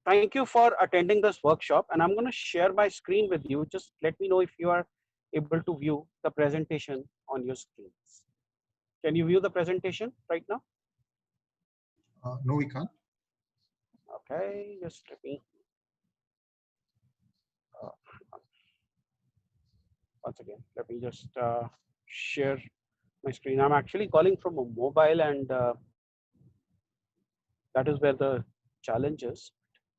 thank you for attending this workshop, and I'm going to share my screen with you. Just let me know if you are able to view the presentation on your screens. Can you view the presentation right now? No, we can't. Okay, just let me uh, once again. Let me just share my screen. I'm actually calling from a mobile, and that is where the challenge is.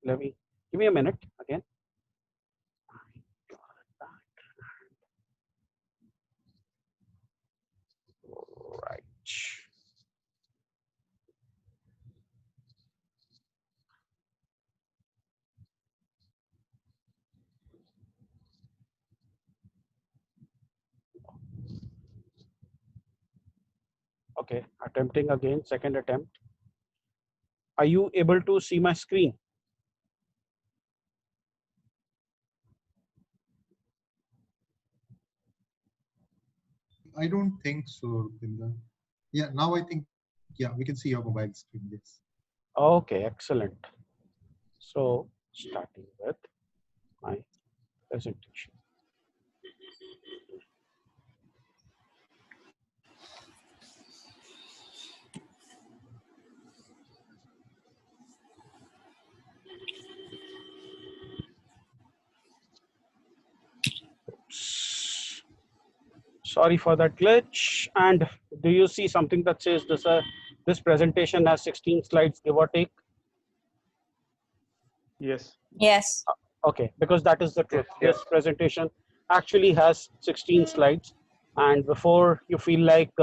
Let me give me a minute again. Right. Okay, attempting again, second attempt. Are you able to see my screen? I don't think so, Rupinder. Yeah, now I think, yeah, we can see your mobile screen. Yes. Okay, excellent. So starting with my presentation. Sorry for that glitch. And do you see something that says this presentation has 16 slides, give or take? Yes. Yes. Okay, because that is the truth. Yes. This presentation actually has 16 slides. And before you feel like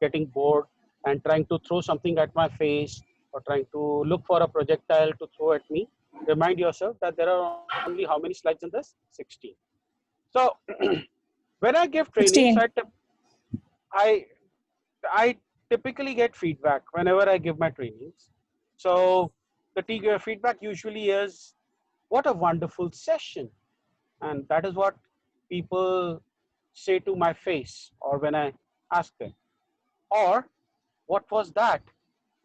getting bored and trying to throw something at my face or trying to look for a projectile to throw at me, remind yourself that there are only how many slides in this? 16. So when I give trainings, 16. I I typically get feedback whenever I give my trainings. So the feedback usually is, "What a wonderful session," and that is what people say to my face, or when I ask them, or "What was that?"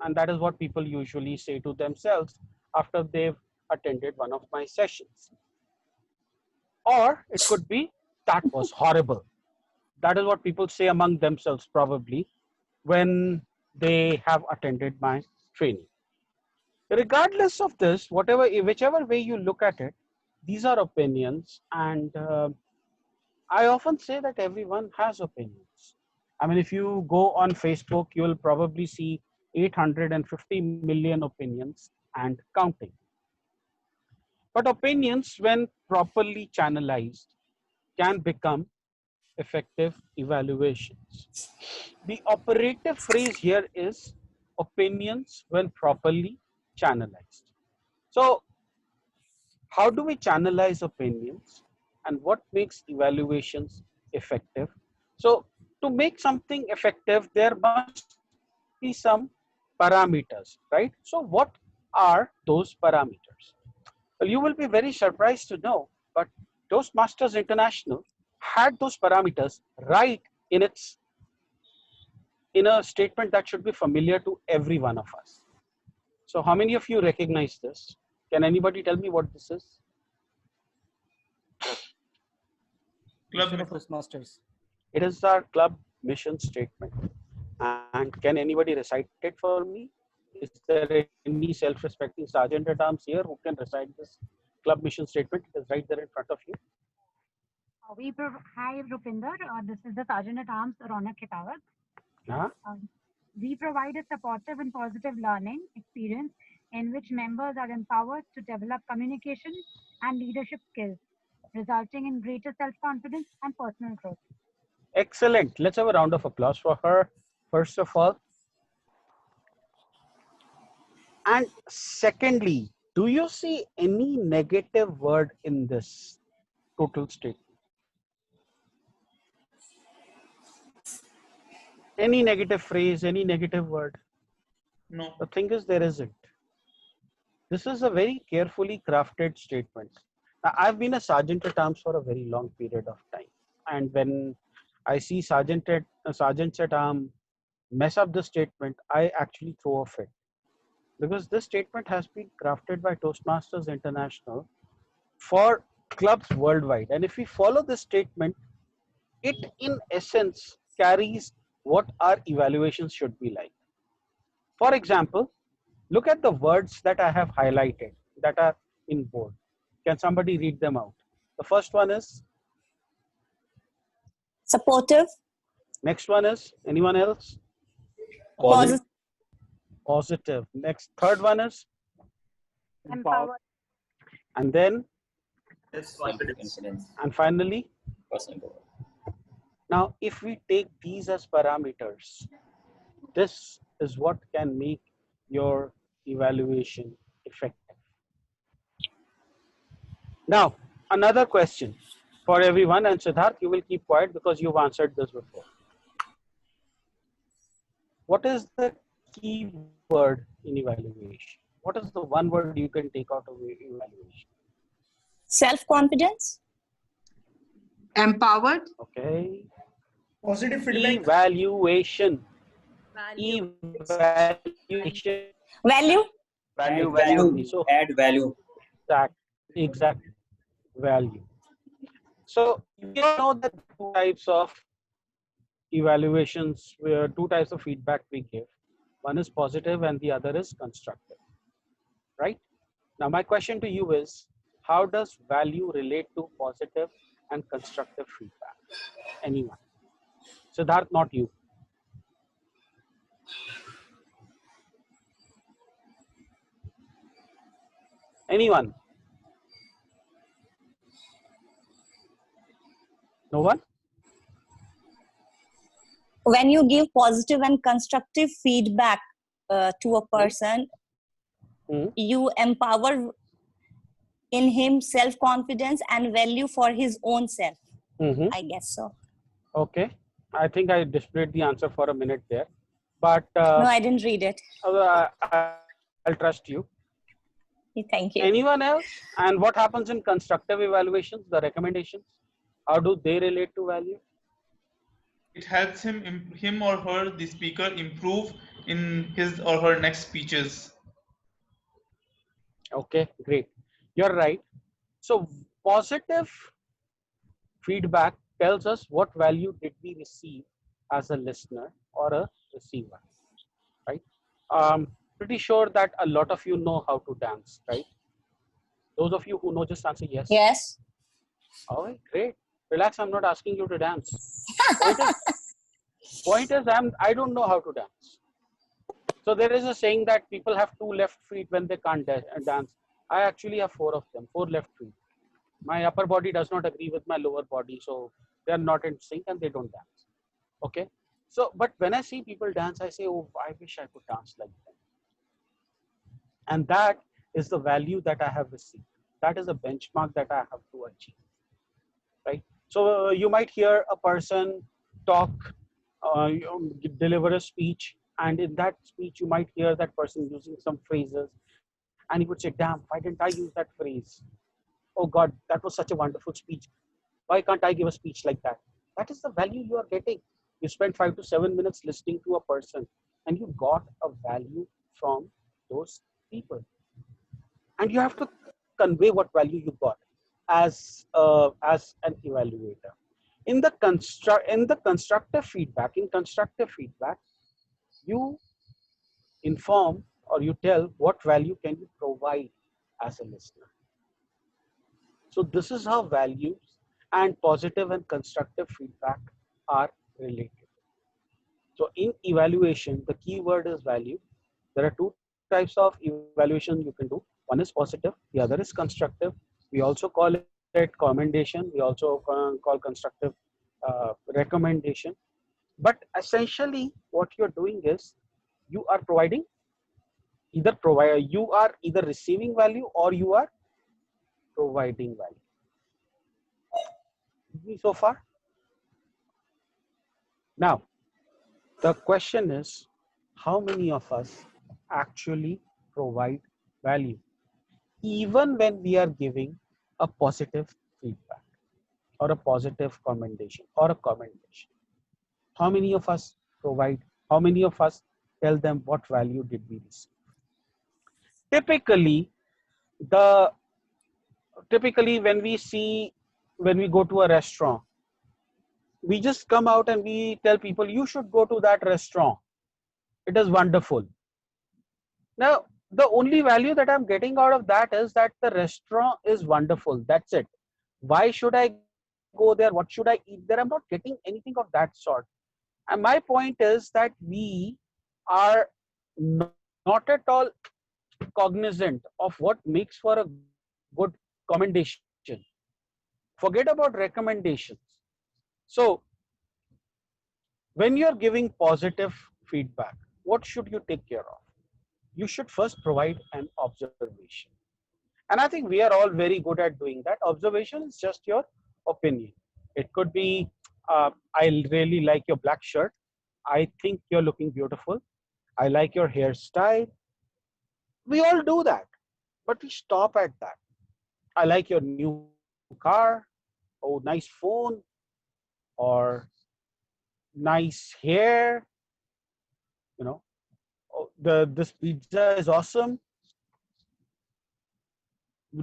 and that is what people usually say to themselves after they've attended one of my sessions. Or it could be, "That was horrible." That is what people say among themselves probably when they have attended my training. Regardless of this, whichever way you look at it, these are opinions, and I often say that everyone has opinions. I mean, if you go on Facebook, you will probably see 850 million opinions and counting. But opinions, when properly channelized, can become effective evaluations. The operative phrase here is opinions when properly channelized. So, how do we channelize opinions, and what makes evaluations effective? So, to make something effective, there must be some parameters, right? So, what are those parameters? Well, you will be very surprised to know, but Toastmasters International had those parameters right in its in a statement that should be familiar to every one of us. So how many of you recognize this? Can anybody tell me what this is? Club Mission of Toastmasters. It is our club mission statement. And can anybody recite it for me? Is there any self-respecting sergeant at arms here who can recite this club mission statement? It is right there in front of you. Hi, Rupinder. This is the Sergeant at Arms, Ronak Khitawat. Huh? We provide a supportive and positive learning experience in which members are empowered to develop communication and leadership skills, resulting in greater self-confidence and personal growth. Excellent. Let's have a round of applause for her, first of all. And secondly, do you see any negative word in this total statement? Any negative phrase, any negative word? No. The thing is, there isn't. This is a very carefully crafted statement. Now, I've been a sergeant at arms for a very long period of time. And when I see sergeants at arms mess up the statement, I actually throw a fit. because this statement has been crafted by Toastmasters International for clubs worldwide. And if we follow this statement, it in essence carries what our evaluations should be like. For example, look at the words that I have highlighted that are in bold. Can somebody read them out? The first one is, Supportive, next one is, anyone else? positive, Positive. Next, third one is, Empowered. and then, Confidence. and finally. Now, if we take these as parameters, this is what can make your evaluation effective. Now, another question for everyone, and Siddharth, you will keep quiet because you've answered this before. What is the key word in evaluation? What is the one word you can take out of evaluation? self-confidence, Empowered. Okay. Positive feedback. Evaluation. Evaluation. value, Value. So add value. exact value. So we all know that two types of evaluations, where two types of feedback we give. One is positive and the other is constructive, right? Now my question to you is, how does value relate to positive and constructive feedback? Anyone? Siddharth, not you. Anyone? No one? when you give positive and constructive feedback to a person, Mhm. you empower in him self-confidence and value for his own self. Mm-hmm. I guess so. Okay. I think I displayed the answer for a minute there, but No, I didn't read it. I'll trust you. Thank you. Anyone else? And what happens in constructive evaluations, the recommendations? How do they relate to value? It helps him or her, the speaker, improve in his or her next speeches. Okay, great. You're right. So positive feedback tells us what value did we receive as a listener or a receiver, right? Pretty sure that a lot of you know how to dance, right? Those of you who know, just answer yes. Yes. All right, great. Relax, I'm not asking you to dance. Point is I don't know how to dance. So there is a saying that people have two left feet when they can't dance. I actually have four of them, four left feet. My upper body does not agree with my lower body, so they are not in sync and they don't dance. Okay. So, but when I see people dance, I say, oh, I wish I could dance like them. And that is the value that I have received. That is a benchmark that I have to achieve, right? So you might hear a person talk, deliver a speech, and in that speech, you might hear that person using some phrases, and you would say, damn, why didn't I use that phrase? Oh God, that was such a wonderful speech. Why can't I give a speech like that? That is the value you are getting. You spent 5 to 7 minutes listening to a person, and you got a value from those people. And you have to convey what value you got as an evaluator. In the constructive feedback, you inform or you tell what value can you provide as a listener. So this is how values and positive and constructive feedback are related. So in evaluation, the key word is value. There are two types of evaluation you can do. One is positive, the other is constructive. We also call it commendation. We also call constructive recommendation. But essentially what you're doing is you are providing you are either receiving value or you are providing value. So far? Now, the question is, how many of us actually provide value, even when we are giving a positive feedback or a positive commendation or a commendation? How many of us provide, how many of us tell them what value did we receive? typically the typically when we go to a restaurant, we just come out and we tell people you should go to that restaurant. It is wonderful. Now, the only value that I'm getting out of that is that the restaurant is wonderful. That's it. Why should I go there? What should I eat there? I'm not getting anything of that sort. And my point is that we are not at all cognizant of what makes for a good commendation. Forget about recommendations. So, when you're giving positive feedback, what should you take care of? You should first provide an observation. And I think we are all very good at doing that. Observation is just your opinion. It could be, I really like your black shirt. I think you're looking beautiful. I like your hairstyle. We all do that, but we stop at that. I like your new car. Oh, nice phone, or nice hair. You know, oh, this pizza is awesome.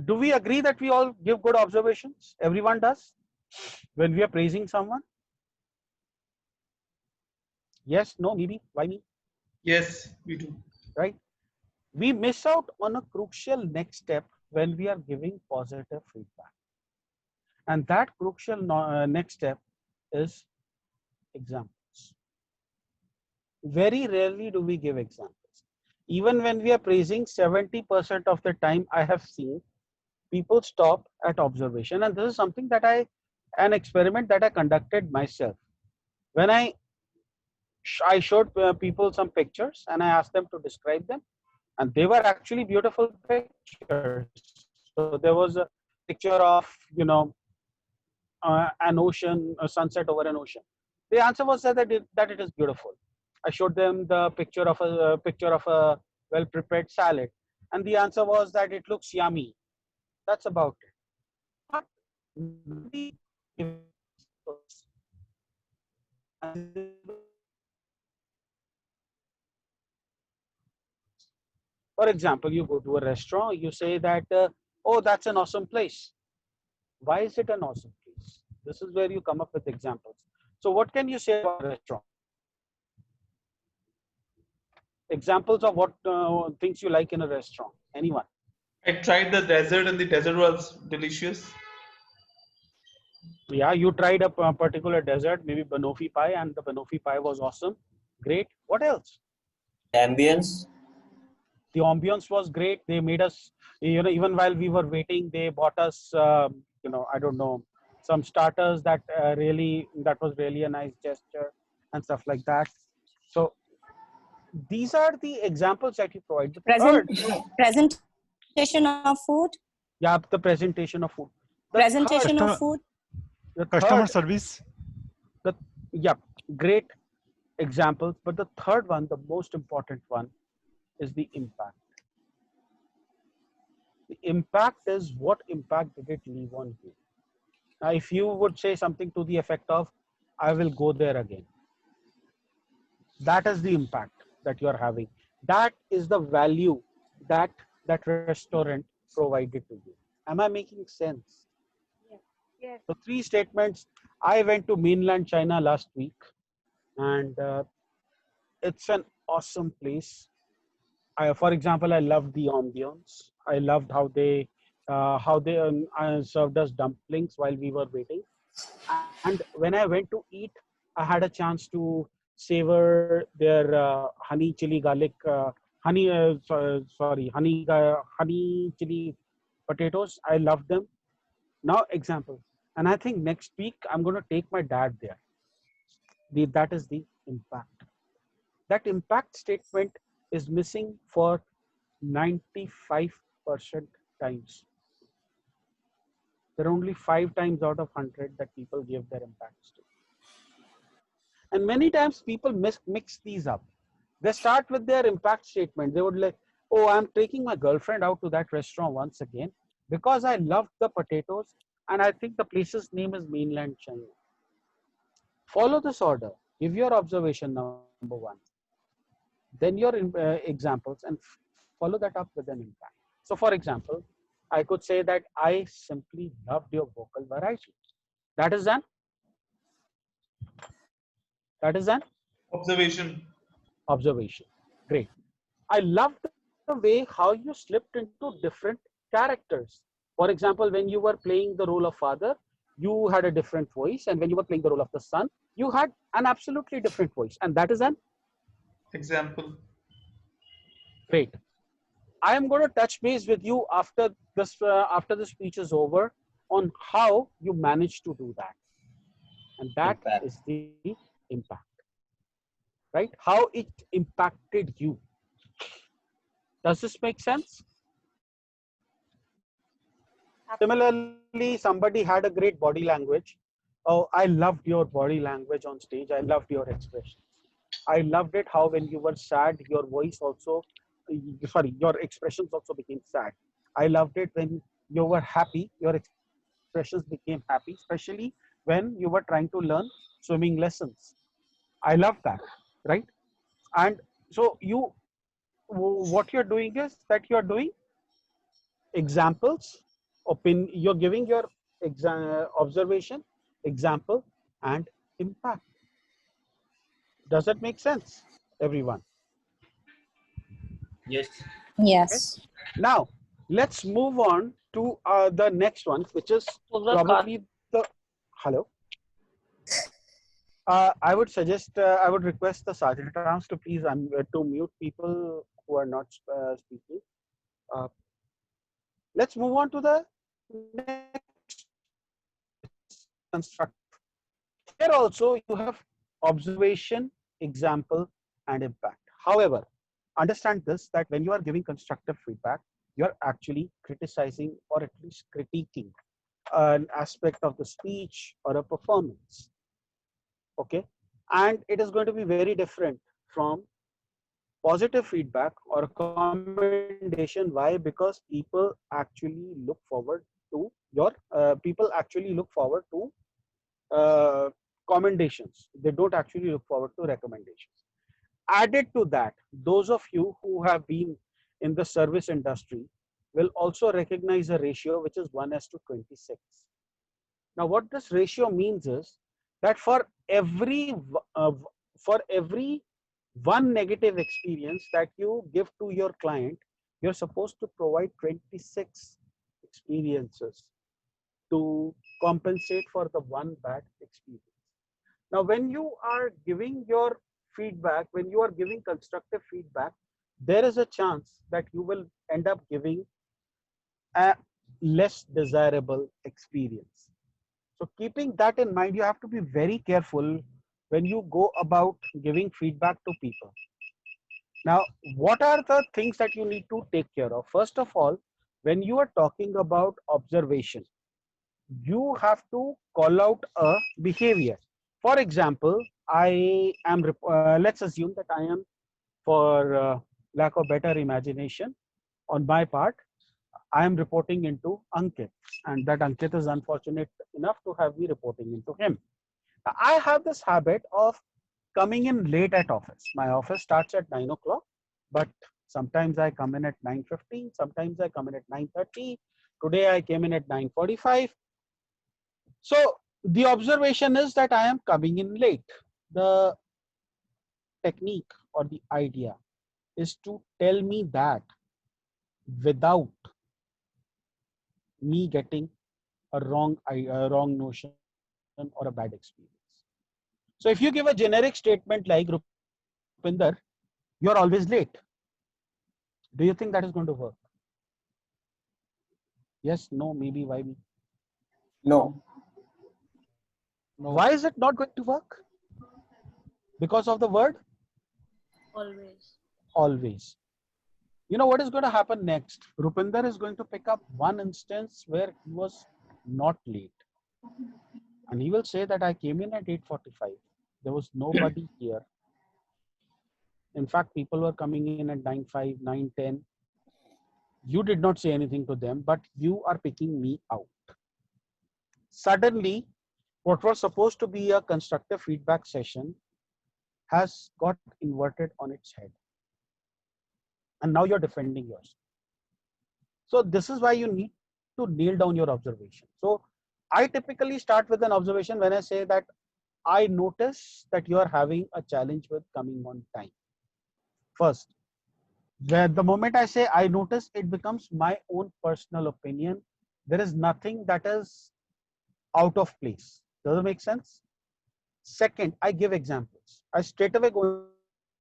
Do we agree that we all give good observations? Everyone does when we are praising someone. Yes, no, maybe. Why me? Yes, we do. Right? We miss out on a crucial next step when we are giving positive feedback. And that crucial next step is examples. Very rarely do we give examples. Even when we are praising, 70% of the time I have seen people stop at observation. And this is something that an experiment that I conducted myself. When I showed people some pictures and I asked them to describe them, and they were actually beautiful pictures. So there was a picture of, an ocean, a sunset over an ocean. The answer was that it is beautiful. I showed them the picture of a well prepared salad, and the answer was that it looks yummy. That's about it. But nobody gives For example, you go to a restaurant, you say that, oh, that's an awesome place. Why is it an awesome place? This is where you come up with examples. So what can you say about a restaurant? Examples of what things you like in a restaurant. Anyone? I tried the dessert and the dessert was delicious. Yeah, you tried a particular dessert, maybe banoffee pie, and the banoffee pie was awesome. Great. What else? Ambience. The ambience was great. They made us, even while we were waiting, they bought us, I don't know, some starters that was really a nice gesture and stuff like that. So these are the examples that you provide. The Presentation of food. Yeah, the presentation of food. Presentation of food. The customer service. Great examples. But the third one, the most important one, is the impact. The impact is what impact did it leave on you? Now, if you would say something to the effect of, I will go there again. That is the impact that you are having. That is the value that that restaurant provided to you. Am I making sense? Yes. So 3 statements. I went to mainland China last week, and it's an awesome place. For example, I loved the ambience. I loved how they served us dumplings while we were waiting. And when I went to eat, I had a chance to savor their honey chili garlic, honey chili potatoes. I loved them. Now, example. And I think next week I'm going to take my dad there. That is the impact. That impact statement is missing for 95% times. There are only 5 times out of 100 that people give their impacts to. And many times people mix these up. They start with their impact statement. They would like, oh, I'm taking my girlfriend out to that restaurant once again because I loved the potatoes and I think the place's name is mainland China. Follow this order. Give your observation number 1. Then your examples, and follow that up with an impact. So for example, I could say that I simply loved your vocal variety. That is an Observation. observation. Great. I loved the way how you slipped into different characters. For example, when you were playing the role of father, you had a different voice, and when you were playing the role of the son, you had an absolutely different voice, and that is an Example. great. I am going to touch base with you after the speech is over on how you managed to do that, and that Impact. is the impact, right? How it impacted you. Does this make sense? Similarly, somebody had a great body language. Oh, I loved your body language on stage. I loved your expressions. I loved it how when you were sad, your voice also, your expressions also became sad. I loved it when you were happy, your expressions became happy, especially when you were trying to learn swimming lessons. I love that, right? And so what you're doing is that you're doing examples, you're giving your observation, example, and impact. Does that make sense, everyone? Yes. Okay. Yes. Now, let's move on to the next one, which is probably the hello. I would suggest, I would request the Sergeant Arms to please to mute people who are not speaking. Uh, let's move on to the next one, which is constructive. Here also you have observation, example, and impact. However, understand this, that when you are giving constructive feedback, you're actually criticizing or at least critiquing an aspect of the speech or a performance. Okay, and it is going to be very different from positive feedback or commendation. Why? Because people actually look forward to your people actually look forward to commendations. They don't actually look forward to recommendations. Added to that, those of you who have been in the service industry will also recognize a ratio which is 1:26. Now, what this ratio means is that for every one negative experience that you give to your client, you're supposed to provide 26 experiences to compensate for the one bad experience. Now, when you are giving your feedback, when you are giving constructive feedback, there is a chance that you will end up giving a less desirable experience. So keeping that in mind, you have to be very careful when you go about giving feedback to people. Now, what are the things that you need to take care of? First of all, when you are talking about observation, you have to call out a behavior. For example, let's assume that I am, for lack of better imagination, on my part, I am reporting into Ankit, and that Ankit is unfortunate enough to have me reporting into him. I have this habit of coming in late at office. My office starts at 9 o'clock, but sometimes I come in at 9:15, sometimes I come in at 9:30. Today I came in at 9:45. So the observation is that I am coming in late. The technique or the idea is to tell me that without me getting a wrong notion or a bad experience. So if you give a generic statement like, Rupinder, you're always late, do you think that is going to work? Yes, no, maybe, why me? No. Why is it not going to work? Because of the word always. You know what is going to happen next? Rupinder is going to pick up one instance where he was not late. And he will say that I came in at 8:45. There was nobody here. In fact, people were coming in at 9:05, 9:10. You did not say anything to them, but you are picking me out. Suddenly, what was supposed to be a constructive feedback session has got inverted on its head. and now you're defending yours. So this is why you need to nail down your observation. So I typically start with an observation when I say that I notice that you are having a challenge with coming on time. First, where the moment I say I notice, it becomes my own personal opinion. There is nothing that is out of place. Does it make sense? Second, I give examples. I straight away go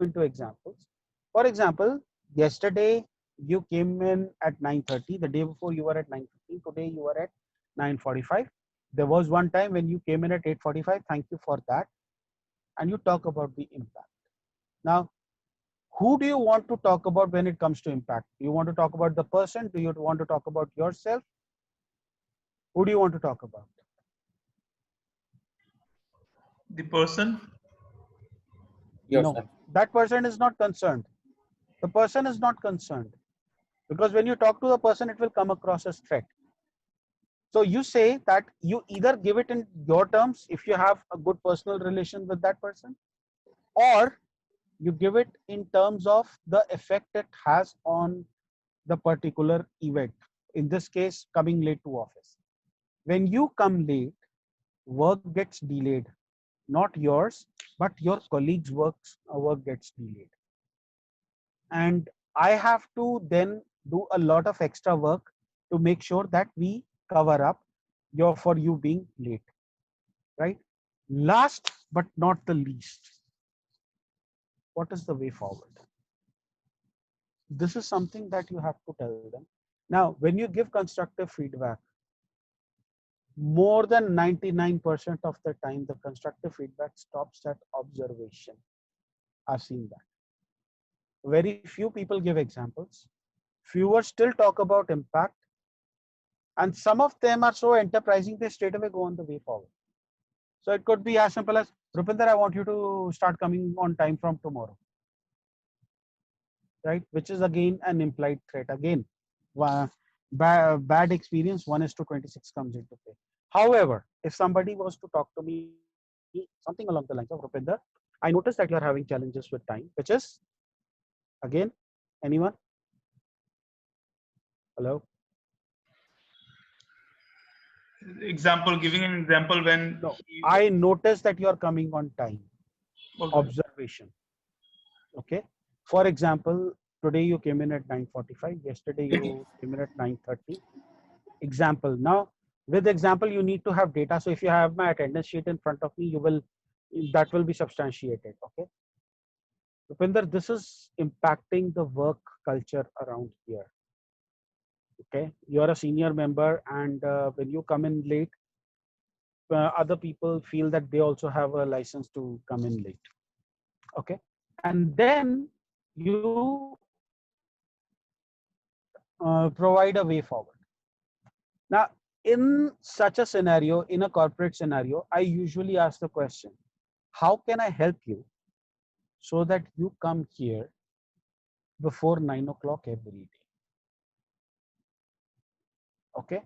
into examples. For example, yesterday you came in at 9:30. The day before you were at 9:15. Today you are at 9:45. There was one time when you came in at 8:45. Thank you for that. And you talk about the impact. Now, who do you want to talk about when it comes to impact? Do you want to talk about the person? Do you want to talk about yourself? Who do you want to talk about? The person. Yourself. No, that person is not concerned. The person is not concerned, because when you talk to the person, it will come across as threat. So you say that you either give it in your terms if you have a good personal relation with that person, or you give it in terms of the effect it has on the particular event. In this case, coming late to office. When you come late, work gets delayed. Not yours, but your colleagues' work gets delayed. And I have to then do a lot of extra work to make sure that we cover up for you being late, right? Last but not the least, what is the way forward? This is something that you have to tell them. Now, when you give constructive feedback, more than 99% of the time, the constructive feedback stops at observation. I've seen that. Very few people give examples. Fewer still talk about impact. And some of them are so enterprising, they straight away go on the way forward. So it could be as simple as, Rupinder, I want you to start coming on time from tomorrow. Right? Which is again an implied threat. Again, bad experience, 1:26 comes into play. However, if somebody was to talk to me something along the lines of, Rupinder, I noticed that you're having challenges with time, which is, again, anyone? Hello? Example, giving an example when. No, I noticed that you're coming on time. Okay. Observation. Okay. For example, today you came in at 9:45. Yesterday you came in at 9:30. Example. Now, with example, you need to have data. So if you have my attendance sheet in front of me, that will be substantiated. Okay. Rupinder, this is impacting the work culture around here. Okay. You're a senior member, and when you come in late, other people feel that they also have a license to come in late. Okay. And then you provide a way forward. Now, in such a scenario, in a corporate scenario, I usually ask the question, how can I help you so that you come here before 9 o'clock every day? Okay.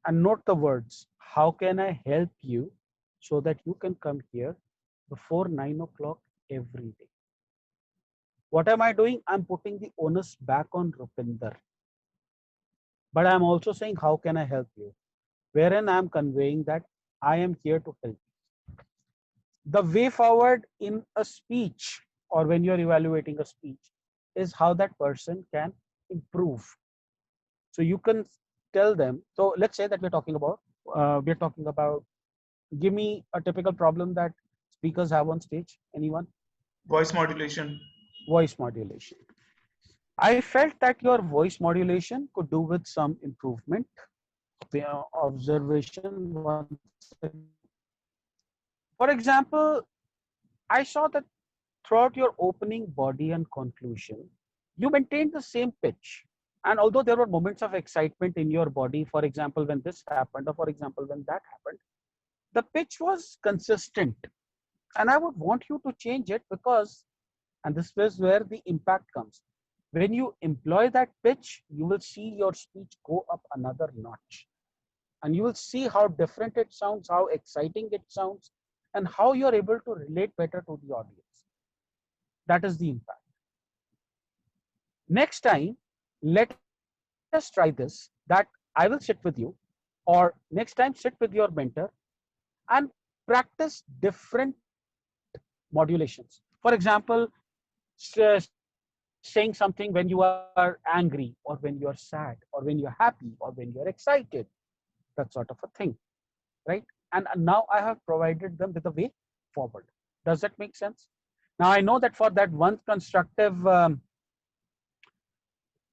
And note the words, how can I help you so that you can come here before 9 o'clock every day? What am I doing? I'm putting the onus back on Rupinder. But I'm also saying, how can I help you? Wherein I'm conveying that I am here to help you. The way forward in a speech, or when you're evaluating a speech, is how that person can improve. So you can tell them. So let's say that we're talking about, give me a typical problem that speakers have on stage. Anyone? Voice modulation. Voice modulation. I felt that your voice modulation could do with some improvement. Observation once again. For example, I saw that throughout your opening, body, and conclusion, you maintained the same pitch. And although there were moments of excitement in your body, for example, when this happened, or for example, when that happened, the pitch was consistent. And I would want you to change it because, and this is where the impact comes. When you employ that pitch, you will see your speech go up another notch. And you will see how different it sounds, how exciting it sounds, and how you're able to relate better to the audience. That is the impact. Next time, let us try this, that I will sit with you, or next time sit with your mentor and practice different modulations. For example, saying something when you are angry, or when you are sad, or when you're happy, or when you're excited, that sort of a thing, right? And now I have provided them with a way forward. Does that make sense? Now I know that for that one constructive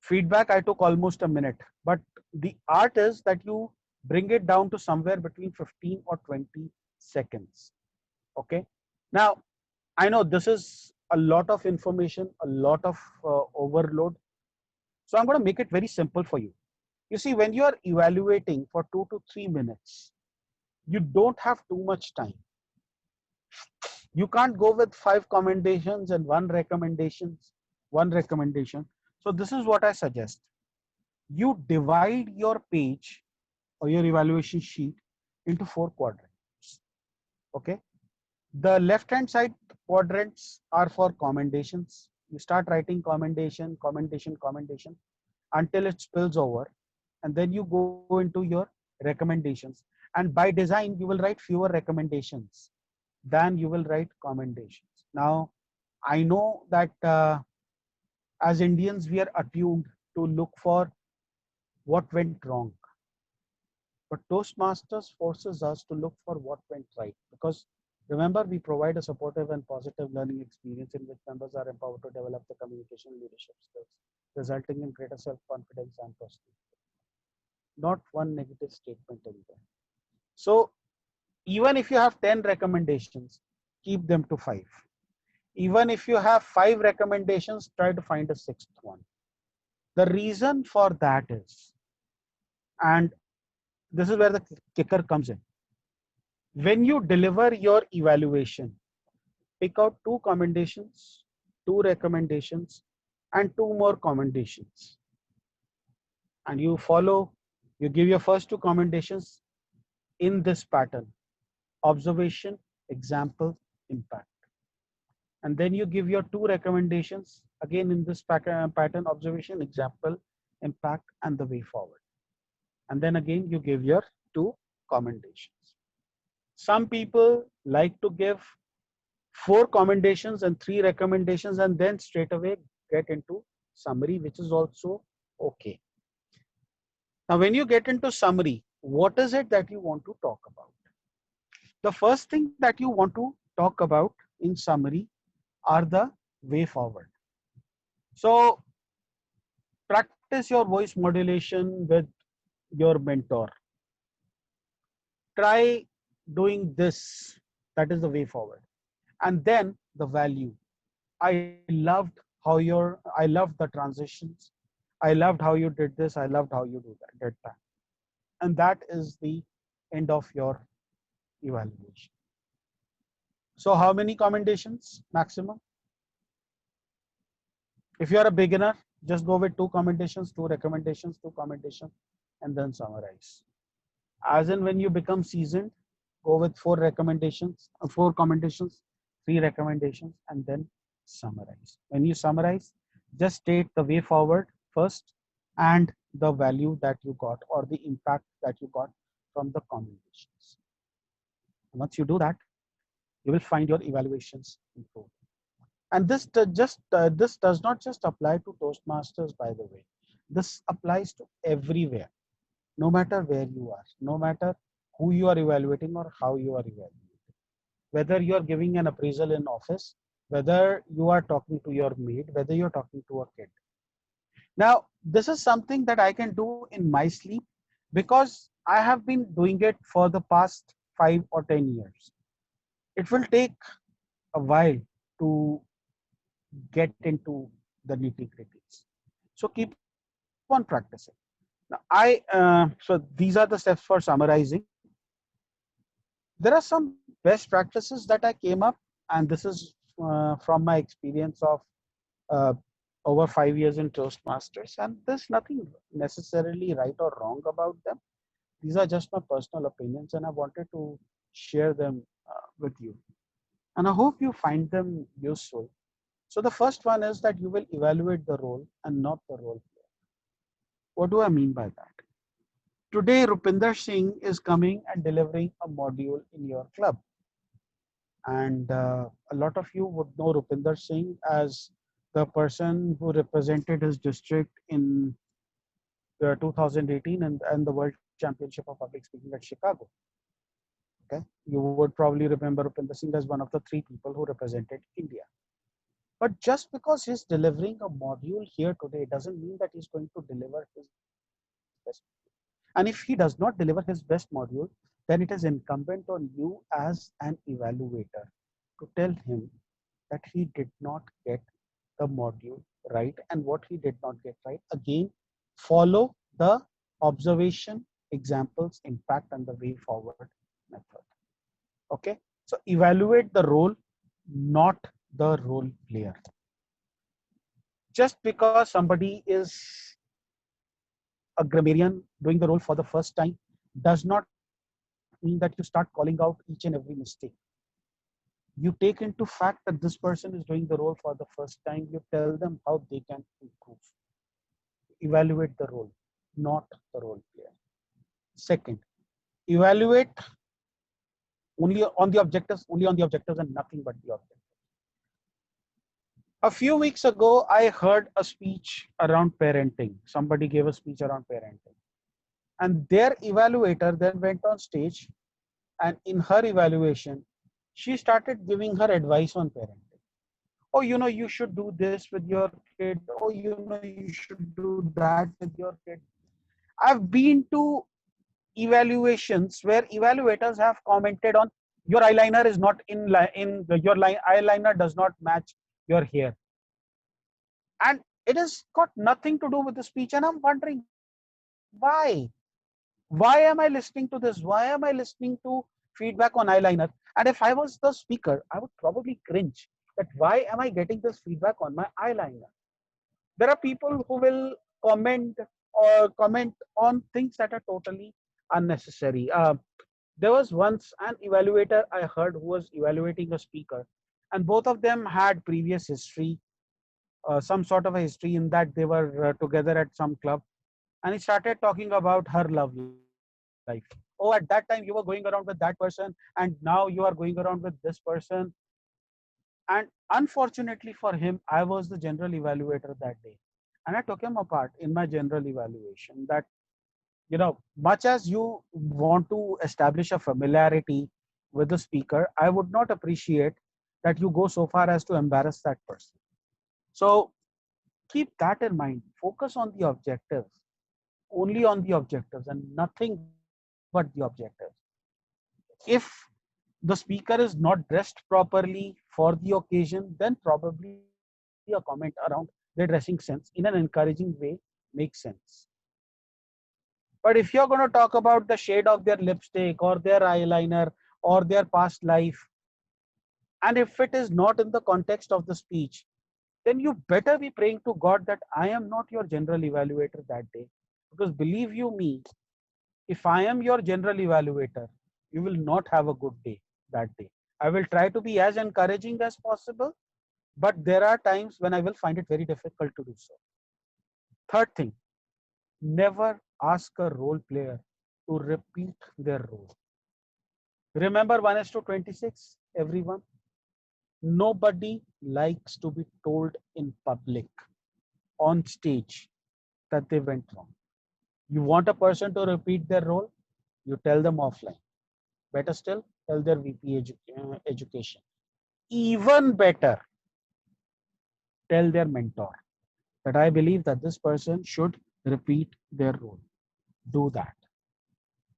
feedback, I took almost a minute, but the art is that you bring it down to somewhere between 15 or 20 seconds. Okay. Now, I know this is a lot of information, a lot of overload. So I'm going to make it very simple for you. You see, when you are evaluating for 2 to 3 minutes, you don't have too much time. You can't go with 5 commendations and one recommendation. So this is what I suggest. You divide your page or your evaluation sheet into 4 quadrants. Okay. The left hand side quadrants are for commendations. You start writing commendation, commendation, commendation until it spills over, and then you go into your recommendations. And by design, you will write fewer recommendations than you will write commendations. Now, I know that as Indians, we are attuned to look for what went wrong. But Toastmasters forces us to look for what went right, because remember, we provide a supportive and positive learning experience in which members are empowered to develop the communication and leadership skills, resulting in greater self-confidence and personal. Not one negative statement in there. So even if you have 10 recommendations, keep them to 5. Even if you have 5 recommendations, try to find a 6th one. The reason for that is, and this is where the kicker comes in. When you deliver your evaluation, pick out 2 commendations, 2 recommendations, and 2 more commendations. And you follow, you give your first 2 commendations in this pattern: observation, example, impact. And then you give your 2 recommendations again in this pattern: observation, example, impact, and the way forward. And then again you give your 2 commendations. Some people like to give 4 commendations and 3 recommendations and then straight away get into summary, which is also okay. Now, when you get into summary, what is it that you want to talk about? The first thing that you want to talk about in summary are the way forward. So practice your voice modulation with your mentor. Try doing this. That is the way forward. And then the value. I loved the transitions. I loved how you did this. I loved how you did that. And that is the end of your evaluation. So how many commendations maximum? If you are a beginner, just go with 2 commendations, 2 recommendations, 2 commendations, and then summarize. As in when you become seasoned, go with 4 recommendations, 4 commendations, 3 recommendations, and then summarize. When you summarize, just state the way forward first and the value that you got or the impact that you got from the commendations. Once you do that, you will find your evaluations improve. And this this does not just apply to Toastmasters, by the way. This applies to everywhere, no matter where you are, no matter who you are evaluating or how you are evaluating. Whether you are giving an appraisal in office, whether you are talking to your maid, whether you're talking to a kid. Now, this is something that I can do in my sleep because I have been doing it for the past 5 or 10 years. It will take a while to get into the nitty-gritties. So keep on practicing. Now, so these are the steps for summarizing. There are some best practices that I came up, and this is from my experience of uh, over 5 years in Toastmasters, and there's nothing necessarily right or wrong about them. These are just my personal opinions, and I wanted to share them with you. And I hope you find them useful. So the first one is that you will evaluate the role and not the role player. What do I mean by that? Today, Rupinder Singh is coming and delivering a module in your club. And a lot of you would know Rupinder Singh as the person who represented his district in the 2018 and the World Championship of Public Speaking at Chicago. Okay, you would probably remember Rupinder Singh as one of the 3 people who represented India. But just because he's delivering a module here today doesn't mean that he's going to deliver his best. And if he does not deliver his best module, then it is incumbent on you as an evaluator to tell him that he did not get the module right, and what he did not get right. Again, follow the observation, examples, impact, and the way forward method. Okay, so evaluate the role, not the role player. Just because somebody is a grammarian doing the role for the first time does not mean that you start calling out each and every mistake. You take into fact that this person is doing the role for the first time. You tell them how they can improve. Evaluate the role, not the role player. Second, evaluate only on the objectives and nothing but the objectives. A few weeks ago, I heard a speech around parenting. Somebody gave a speech around parenting. And their evaluator then went on stage, and in her evaluation, she started giving her advice on parenting. Oh, you should do this with your kid. Oh, you should do that with your kid. I've been to evaluations where evaluators have commented on your eyeliner is not your eyeliner does not match your hair. And it has got nothing to do with the speech. And I'm wondering why? Why am I listening to this? Why am I listening to feedback on eyeliner? And if I was the speaker, I would probably cringe that why am I getting this feedback on my eyeliner? There are people who will comment on things that are totally unnecessary. There was once an evaluator I heard who was evaluating a speaker, and both of them had previous history, some sort of a history in that they were together at some club, and he started talking about her love life. Oh, at that time you were going around with that person, and now you are going around with this person. And unfortunately for him, I was the general evaluator that day, and I took him apart in my general evaluation that, much as you want to establish a familiarity with the speaker, I would not appreciate that you go so far as to embarrass that person. So keep that in mind. Focus on the objectives, only on the objectives and nothing but the objectives. If the speaker is not dressed properly for the occasion, then probably a comment around their dressing sense in an encouraging way makes sense. But if you're going to talk about the shade of their lipstick or their eyeliner or their past life, and if it is not in the context of the speech, then you better be praying to God that I am not your general evaluator that day. Because believe you me, if I am your general evaluator, you will not have a good day that day. I will try to be as encouraging as possible, but there are times when I will find it very difficult to do so. Third thing, never ask a role player to repeat their role. Remember 1:26, everyone? Nobody likes to be told in public, on stage, that they went wrong. You want a person to repeat their role, you tell them offline. Better still, tell their VP education. Even better, tell their mentor that I believe that this person should repeat their role. Do that.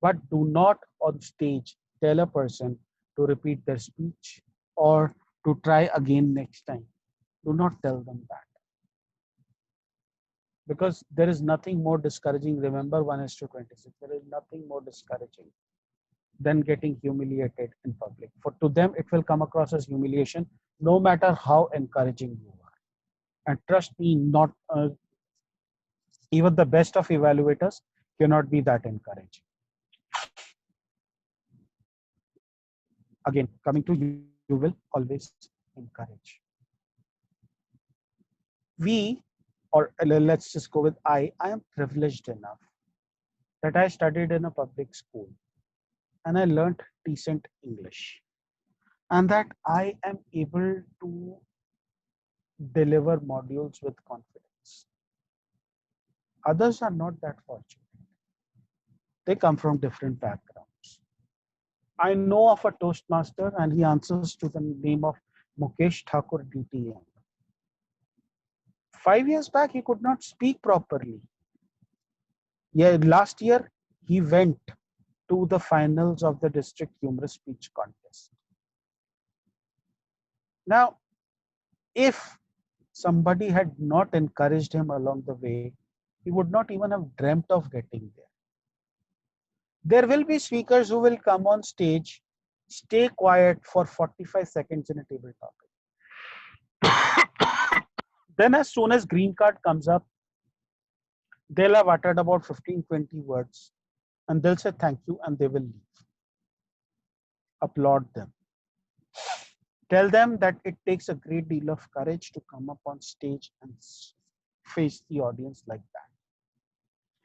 But do not on stage tell a person to repeat their speech or to try again next time. Do not tell them that. Because there is nothing more discouraging. Remember 1:26. There is nothing more discouraging than getting humiliated in public. For to them, it will come across as humiliation, no matter how encouraging you are. And trust me, not even the best of evaluators cannot be that encouraging. Again, coming to you will always encourage. we, or let's just go with I am privileged enough that I studied in a public school and I learned decent English, and that I am able to deliver modules with confidence. Others are not that fortunate. They come from different backgrounds. I know of a Toastmaster and he answers to the name of Mukesh Thakur DTM. 5 years back, he could not speak properly. Yeah, last year, he went to the finals of the district humorous speech contest. Now, if somebody had not encouraged him along the way, he would not even have dreamt of getting there. There will be speakers who will come on stage, stay quiet for 45 seconds in a table talk. Then as soon as green card comes up, they'll have uttered about 15-20 words and they'll say thank you and they will leave. Applaud them. Tell them that it takes a great deal of courage to come up on stage and face the audience like that.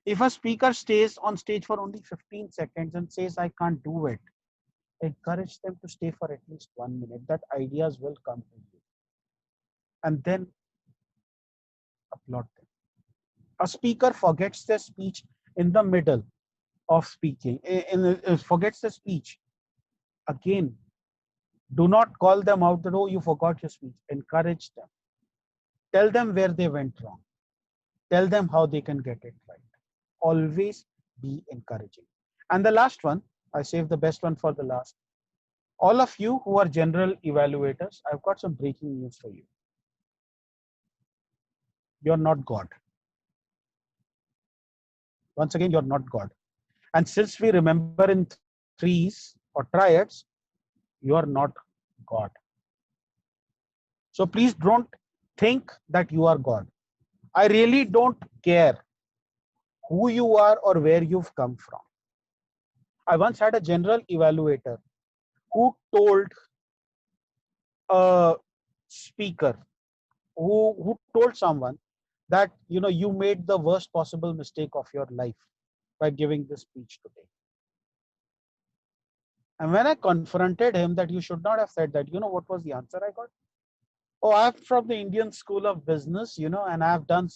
If a speaker stays on stage for only 15 seconds and says, I can't do it, encourage them to stay for at least 1 minute. That ideas will come to you. And then applaud them. A speaker forgets their speech in the middle of speaking, forgets the speech. Again, do not call them out that, oh, you forgot your speech. Encourage them. Tell them where they went wrong. Tell them how they can get it right. Always be encouraging. And the last one, I saved the best one for the last. All of you who are general evaluators, I've got some breaking news for you. You're not God. Once again, you're not God. And since we remember in threes or triads, you're not God. So please don't think that you are God. I really don't care who you are or where you've come from. I once had a general evaluator who told a speaker, who told someone that, you made the worst possible mistake of your life by giving this speech today. And when I confronted him that you should not have said that, what was the answer I got? Oh, I'm from the Indian School of Business, and I have done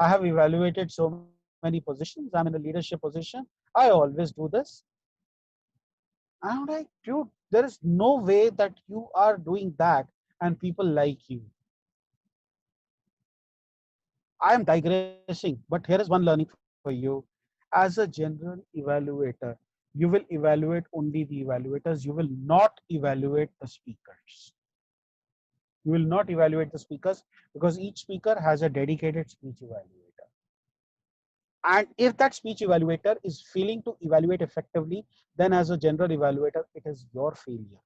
I have evaluated so many positions. I'm in a leadership position. I always do this. I'm like, dude, there is no way that you are doing that and people like you. I am digressing, but here is one learning for you. As a general evaluator, you will evaluate only the evaluators. You will not evaluate the speakers. You will not evaluate the speakers because each speaker has a dedicated speech evaluator. And if that speech evaluator is failing to evaluate effectively, then as a general evaluator, it is your failure.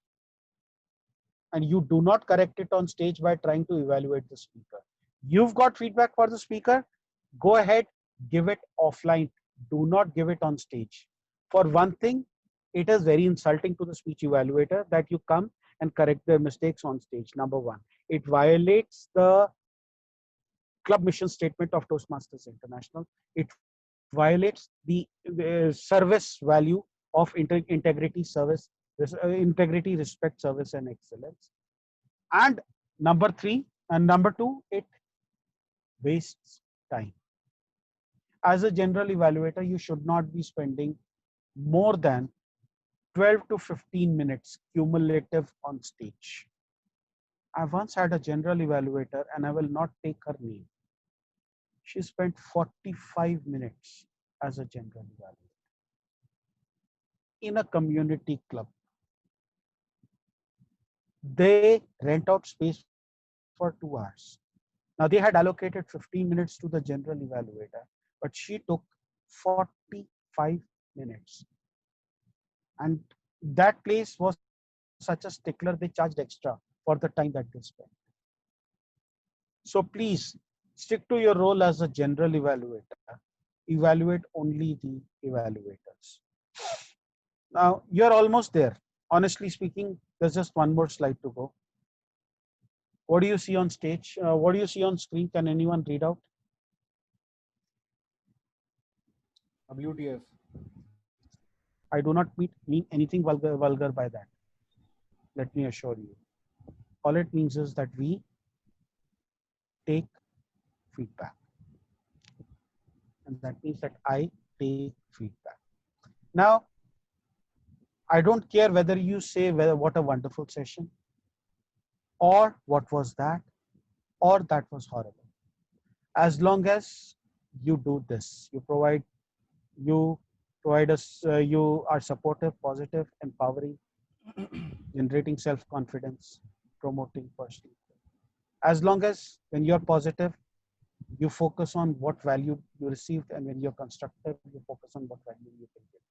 And you do not correct it on stage by trying to evaluate the speaker. You've got feedback for the speaker, go ahead, give it offline. Do not give it on stage. For one thing, it is very insulting to the speech evaluator that you come and correct their mistakes on stage. Number one, it violates the club mission statement of Toastmasters International. It violates the service value of integrity, service, integrity, respect, service, and excellence. And number two, it wastes time. As a general evaluator, you should not be spending more than 12 to 15 minutes cumulative on stage. I once had a general evaluator, and I will not take her name. She spent 45 minutes as a general evaluator in a community club. They rent out space for 2 hours. Now they had allocated 15 minutes to the general evaluator, but she took 45 minutes. And that place was such a stickler, they charged extra for the time that they spent. So please stick to your role as a general evaluator. Evaluate only the evaluators. Now you're almost there. Honestly speaking, there's just one more slide to go. What do you see on stage? What do you see on screen? Can anyone read out? WTF. I do not mean anything vulgar by that. Let me assure you. All it means is that we take feedback. And that means that I take feedback. Now, I don't care whether you say what a wonderful session, or what was that, or that was horrible. As long as you do this, you provide us, you are supportive, positive, empowering, generating self-confidence, promoting personal growth. As long as when you're positive, you focus on what value you received, and when you're constructive, you focus on what value you can give.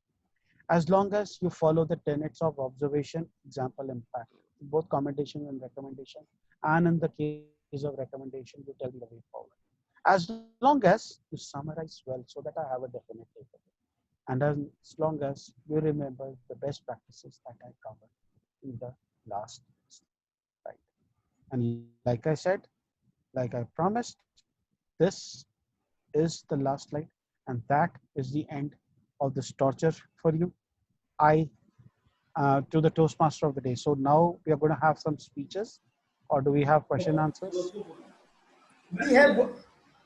As long as you follow the tenets of observation, example, impact, both commendation and recommendation, and in the case of recommendation, you tell me the way forward. As long as you summarize well so that I have a definite takeaway. And as long as you remember the best practices that I covered in the last slide. And like I said, like I promised, this is the last slide, and that is the end of this torture for you. To the Toastmaster of the day. So now we are going to have some speeches, or do we have question answers?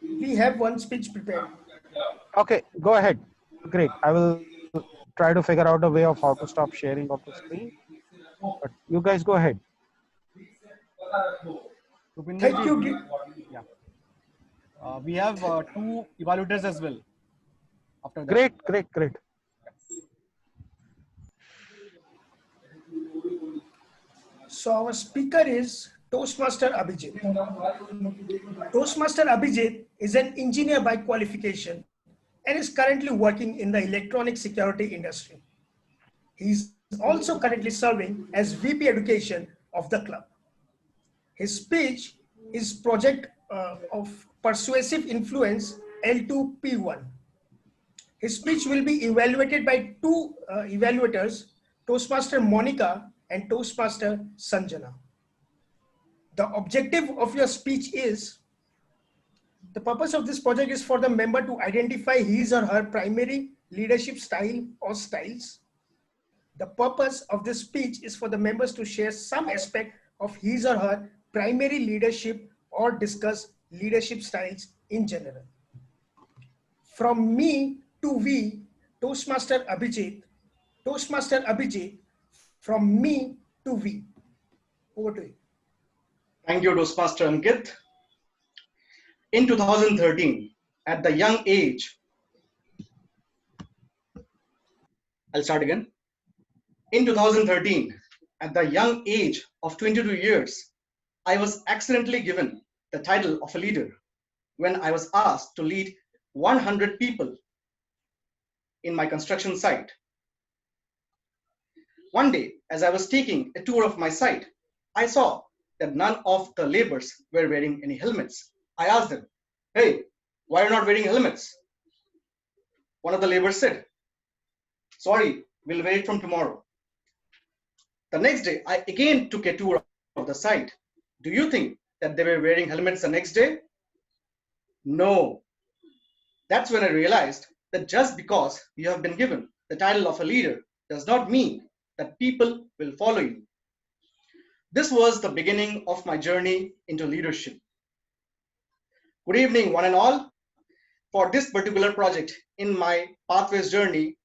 We have one speech prepared. Okay, go ahead. Great. I will try to figure out a way of how to stop sharing of the screen. But you guys go ahead. Thank you. Yeah. We have 2 evaluators as well. After that. Great. So our speaker is Toastmaster Abhijit. Toastmaster Abhijit is an engineer by qualification and is currently working in the electronic security industry. He's also currently serving as VP Education of the club. His speech is Project of Persuasive Influence L2P1. His speech will be evaluated by 2 evaluators, Toastmaster Monica and Toastmaster Sanjana. The objective of your speech is, the purpose of this project is for the member to identify his or her primary leadership style or styles. The purpose of this speech is for the members to share some aspect of his or her primary leadership or discuss leadership styles in general. From me to we, Toastmaster Abhijit, from me to we. Over to you. Thank you, Toastmaster Ankit. In 2013, at the young age, I'll start again. In 2013, at the young age of 22 years, I was accidentally given the title of a leader when I was asked to lead 100 people in my construction site. One day, as I was taking a tour of my site, I saw that none of the laborers were wearing any helmets. I asked them, "Hey, why are you not wearing helmets?" One of the laborers said, "Sorry, we'll wear it from tomorrow." The next day, I again took a tour of the site. Do you think that they were wearing helmets the next day? No. That's when I realized that just because you have been given the title of a leader does not mean that people will follow you. This was the beginning of my journey into leadership. Good evening, one and all. For this particular project in my Pathways journey,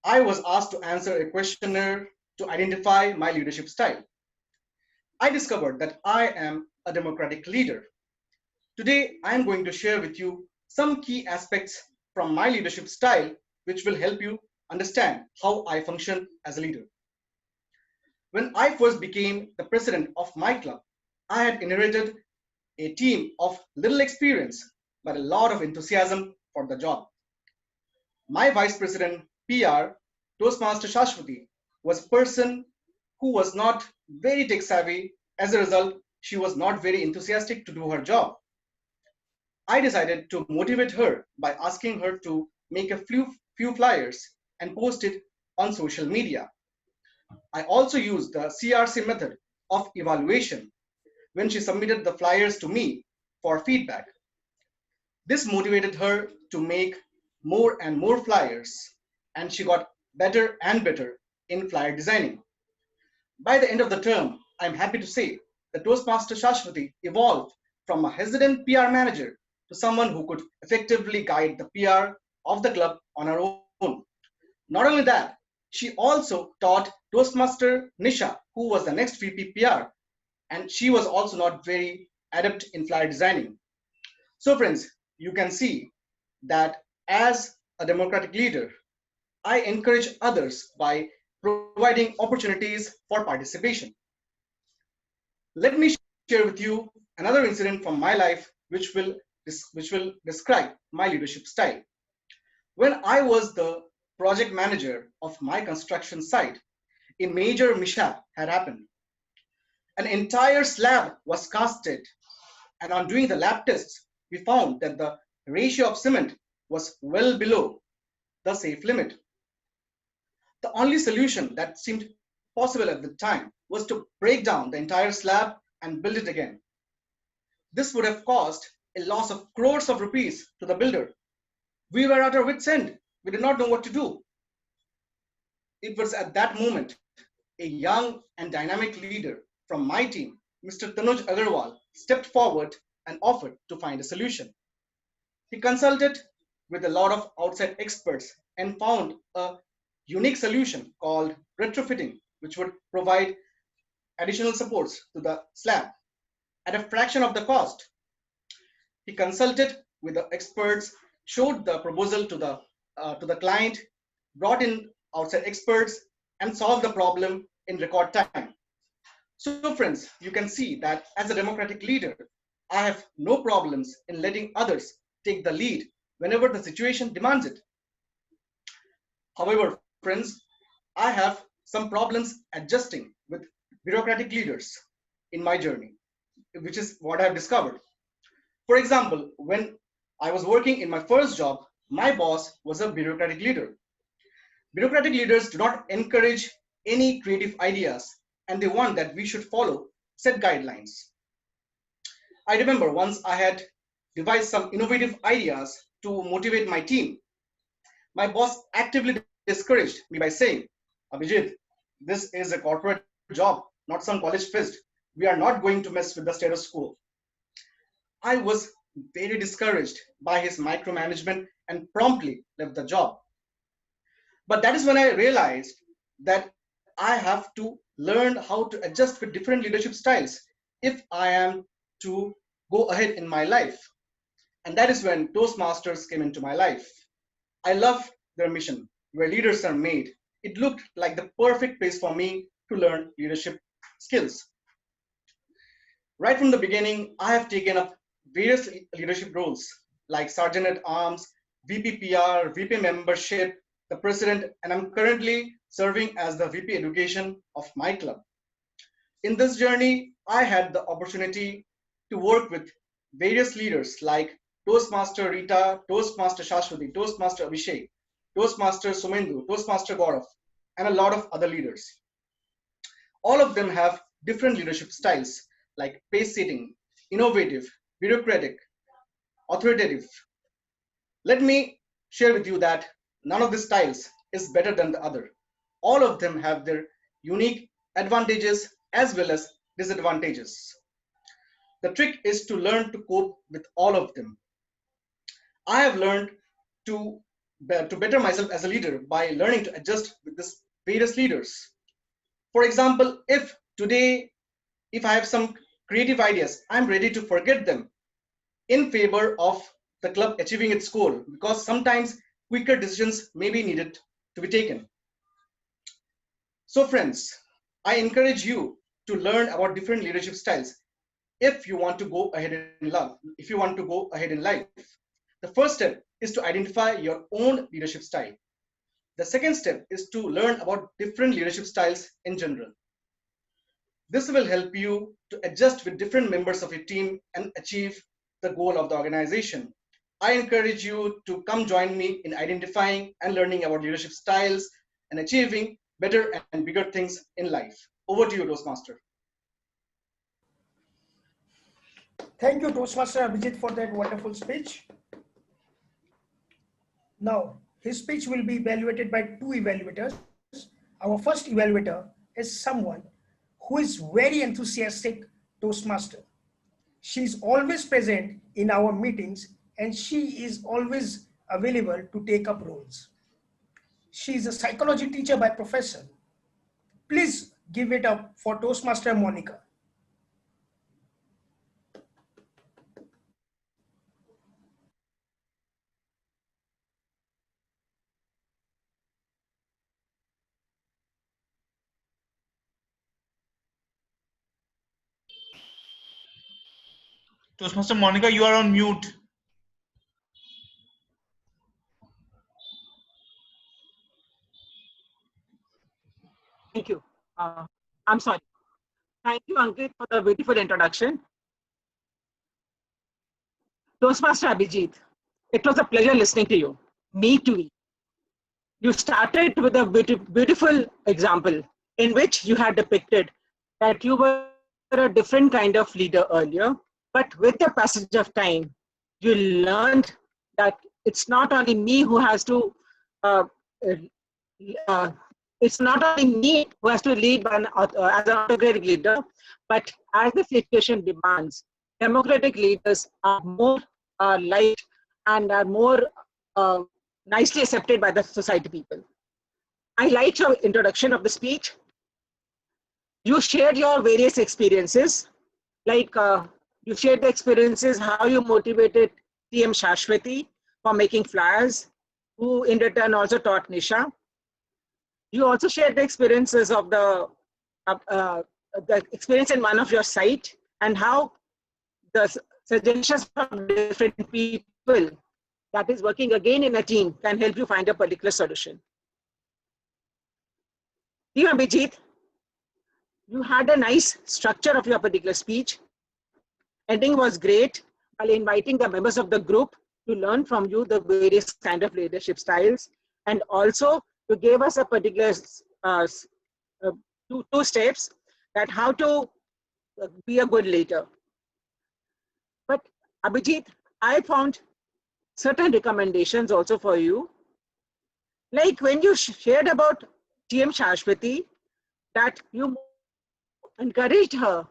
I was asked to answer a questionnaire to identify my leadership style. I discovered that I am a democratic leader. Today, I am going to share with you some key aspects from my leadership style, which will help you understand how I function as a leader. When I first became the president of my club, I had inherited a team of little experience, but a lot of enthusiasm for the job. My vice president, PR, Toastmaster Shashwati, was a person who was not very tech savvy. As a result, she was not very enthusiastic to do her job. I decided to motivate her by asking her to make a few flyers and post it on social media. I also used the CRC method of evaluation, when she submitted the flyers to me for feedback. This motivated her to make more and more flyers, and she got better and better in flyer designing. By the end of the term, I'm happy to say that Toastmaster Shashwati evolved from a hesitant PR manager to someone who could effectively guide the PR of the club on her own. Not only that, she also taught Toastmaster Nisha, who was the next VP PR, and she was also not very adept in flyer designing. So friends, you can see that as a democratic leader, I encourage others by providing opportunities for participation. Let me share with you another incident from my life which will describe my leadership style. When I was the project manager of my construction site, a major mishap had happened. An entire slab was casted, and on doing the lab tests, we found that the ratio of cement was well below the safe limit. The only solution that seemed possible at the time was to break down the entire slab and build it again. This would have caused a loss of crores of rupees to the builder. We were at our wits' end. We did not know what to do. It was at that moment a young and dynamic leader from my team, Mr. Tanuj Agarwal, stepped forward and offered to find a solution. He consulted with a lot of outside experts and found a unique solution called retrofitting, which would provide additional supports to the slab at a fraction of the cost. He consulted with the experts, showed the proposal to the client, brought in outside experts, and solved the problem in record time. So friends, you can see that as a democratic leader, I have no problems in letting others take the lead whenever the situation demands it. However, friends, I have some problems adjusting with bureaucratic leaders in my journey, which is what I have discovered. For example, when I was working in my first job, my boss was a bureaucratic leader. Bureaucratic leaders do not encourage any creative ideas, and they want that we should follow set guidelines. I remember once I had devised some innovative ideas to motivate my team. My boss actively discouraged me by saying, Abhijit, this is a corporate job, not some college fest. We are not going to mess with the status quo. I was very discouraged by his micromanagement and promptly left the job. But that is when I realized that I have to learn how to adjust with different leadership styles if I am to go ahead in my life. And that is when Toastmasters came into my life. I love their mission, where leaders are made. It looked like the perfect place for me to learn leadership skills. Right from the beginning, I have taken up various leadership roles like Sergeant at Arms, VP PR, VP membership, the president, and I'm currently serving as the VP education of my club. In this journey, I had the opportunity to work with various leaders like Toastmaster Rita, Toastmaster Shashwati, Toastmaster Abhishek, Toastmaster Sumendu, Toastmaster Gaurav, and a lot of other leaders. All of them have different leadership styles like pace-setting, innovative, bureaucratic, authoritative. Let me share with you that none of these styles is better than the other. All of them have their unique advantages as well as disadvantages. The trick is to learn to cope with all of them. I have learned to better myself as a leader by learning to adjust with these various leaders. For example, if I have some creative ideas, I'm ready to forget them in favor of the club achieving its goal, because sometimes quicker decisions may be needed to be taken. So friends, I encourage you to learn about different leadership styles if you want to go ahead in life. The first step is to identify your own leadership style. The second step is to learn about different leadership styles in general. This will help you to adjust with different members of your team and achieve the goal of the organization. I encourage you to come join me in identifying and learning about leadership styles and achieving better and bigger things in life. Over to you, Toastmaster. Thank you, Toastmaster Abhijit, for that wonderful speech. Now, his speech will be evaluated by two evaluators. Our first evaluator is someone who is very enthusiastic Toastmaster. She is always present in our meetings and she is always available to take up roles. She is a psychology teacher by profession. Please give it up for Toastmaster Monica. Toastmaster Monica, you are on mute. Thank you. I'm sorry. Thank you, Ankit, for the beautiful introduction. Toastmaster Abhijit, it was a pleasure listening to you. Me too. You started with a beautiful example in which you had depicted that you were a different kind of leader earlier, but with the passage of time, you learned that it's not only me who has to it's not only me who has to lead as an autocratic leader, but as the situation demands, democratic leaders are more liked and are more nicely accepted by the society people. I liked your introduction of the speech. You shared your various experiences, like you shared the experiences, how you motivated TM Shashwati for making flyers, who in return also taught Nisha. You also shared the experiences of the experience in one of your site and how the suggestions from different people that is working again in a team can help you find a particular solution. Dear Abhijit, you had a nice structure of your particular speech. Ending was great while inviting the members of the group to learn from you the various kind of leadership styles, and also you gave us a particular two steps that how to be a good leader. But Abhijit, I found certain recommendations also for you. Like when you shared about TM Shashwati, that you encouraged her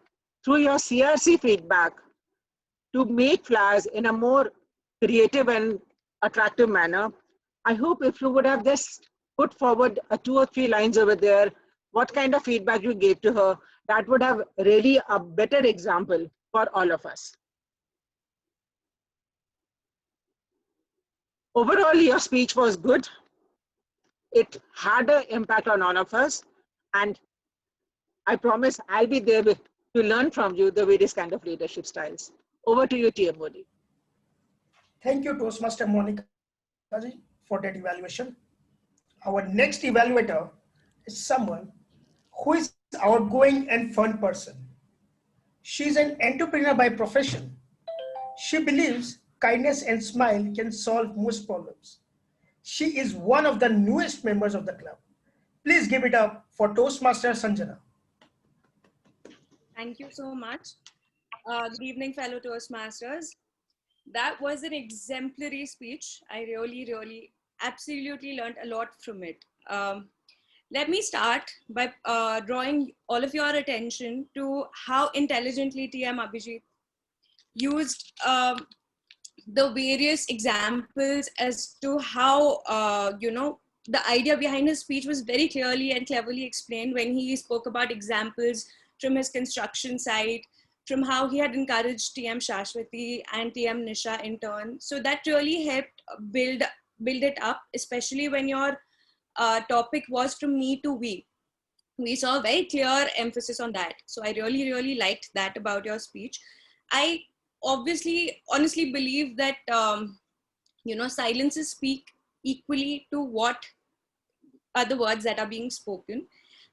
through your CRC feedback to make flyers in a more creative and attractive manner. I hope if you would have just put forward 2 or 3 lines over there, what kind of feedback you gave to her, that would have really a better example for all of us. Overall, your speech was good. It had an impact on all of us. And I promise I'll be there to learn from you the various kind of leadership styles. Over to you, TM Modi. Thank you, Toastmaster Monica, for that evaluation. Our next evaluator is someone who is outgoing and fun person. She's an entrepreneur by profession. She believes kindness and smile can solve most problems. She is one of the newest members of the club. Please give it up for Toastmaster Sanjana. Thank you so much. Good evening, fellow Toastmasters. That was an exemplary speech. I really, absolutely learned a lot from it. Let me start by drawing all of your attention to how intelligently TM Abhijit used the various examples as to how, the idea behind his speech was very clearly and cleverly explained when he spoke about examples from his construction site, from how he had encouraged TM Shashwati and TM Nisha in turn. So that really helped build it up, especially when your topic was from me to we. We saw a very clear emphasis on that. So I really liked that about your speech. I honestly believe that, silences speak equally to what are the words that are being spoken.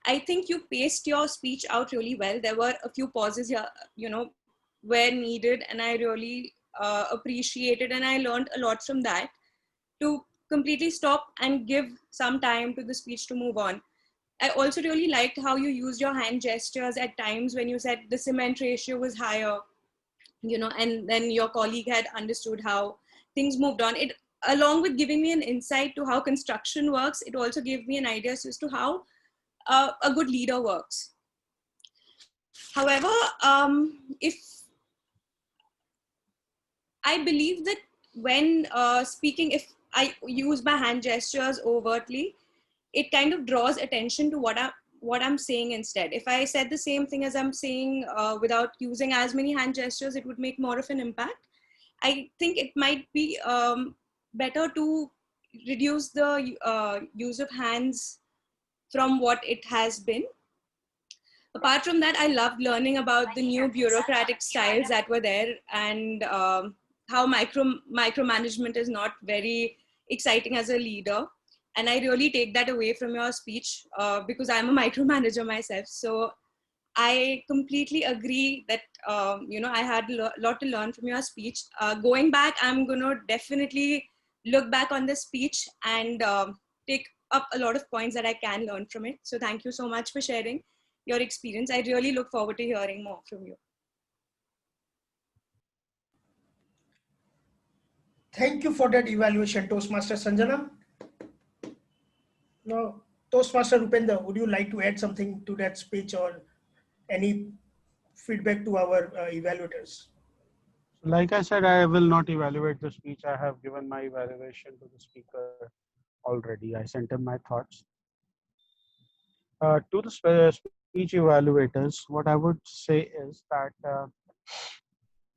I think you paced your speech out really well. There were a few pauses here, where needed, and I really appreciated, and I learned a lot from that to completely stop and give some time to the speech to move on. I also really liked how you used your hand gestures at times when you said the cement ratio was higher, and then your colleague had understood how things moved on. It, along with giving me an insight to how construction works, it also gave me an idea as to how a good leader works. However, if I believe that when speaking, if I use my hand gestures overtly, it kind of draws attention to what I'm saying instead. If I said the same thing as I'm saying without using as many hand gestures, it would make more of an impact. I think it might be better to reduce the use of hands from what it has been. Apart from that, I loved learning about the new bureaucratic styles that were there, and how micromanagement is not very exciting as a leader. And I really take that away from your speech because I'm a micromanager myself. So I completely agree that, I had a lot to learn from your speech. Going back, I'm going to definitely look back on the speech and take up a lot of points that I can learn from it. So thank you so much for sharing your experience. I really look forward to hearing more from you. Thank you for that evaluation, Toastmaster Sanjana. Now, Toastmaster Rupender, would you like to add something to that speech or any feedback to our evaluators? Like I said, I will not evaluate the speech. I have given my evaluation to the speaker already. I sent him my thoughts. To the speech evaluators, what I would say is that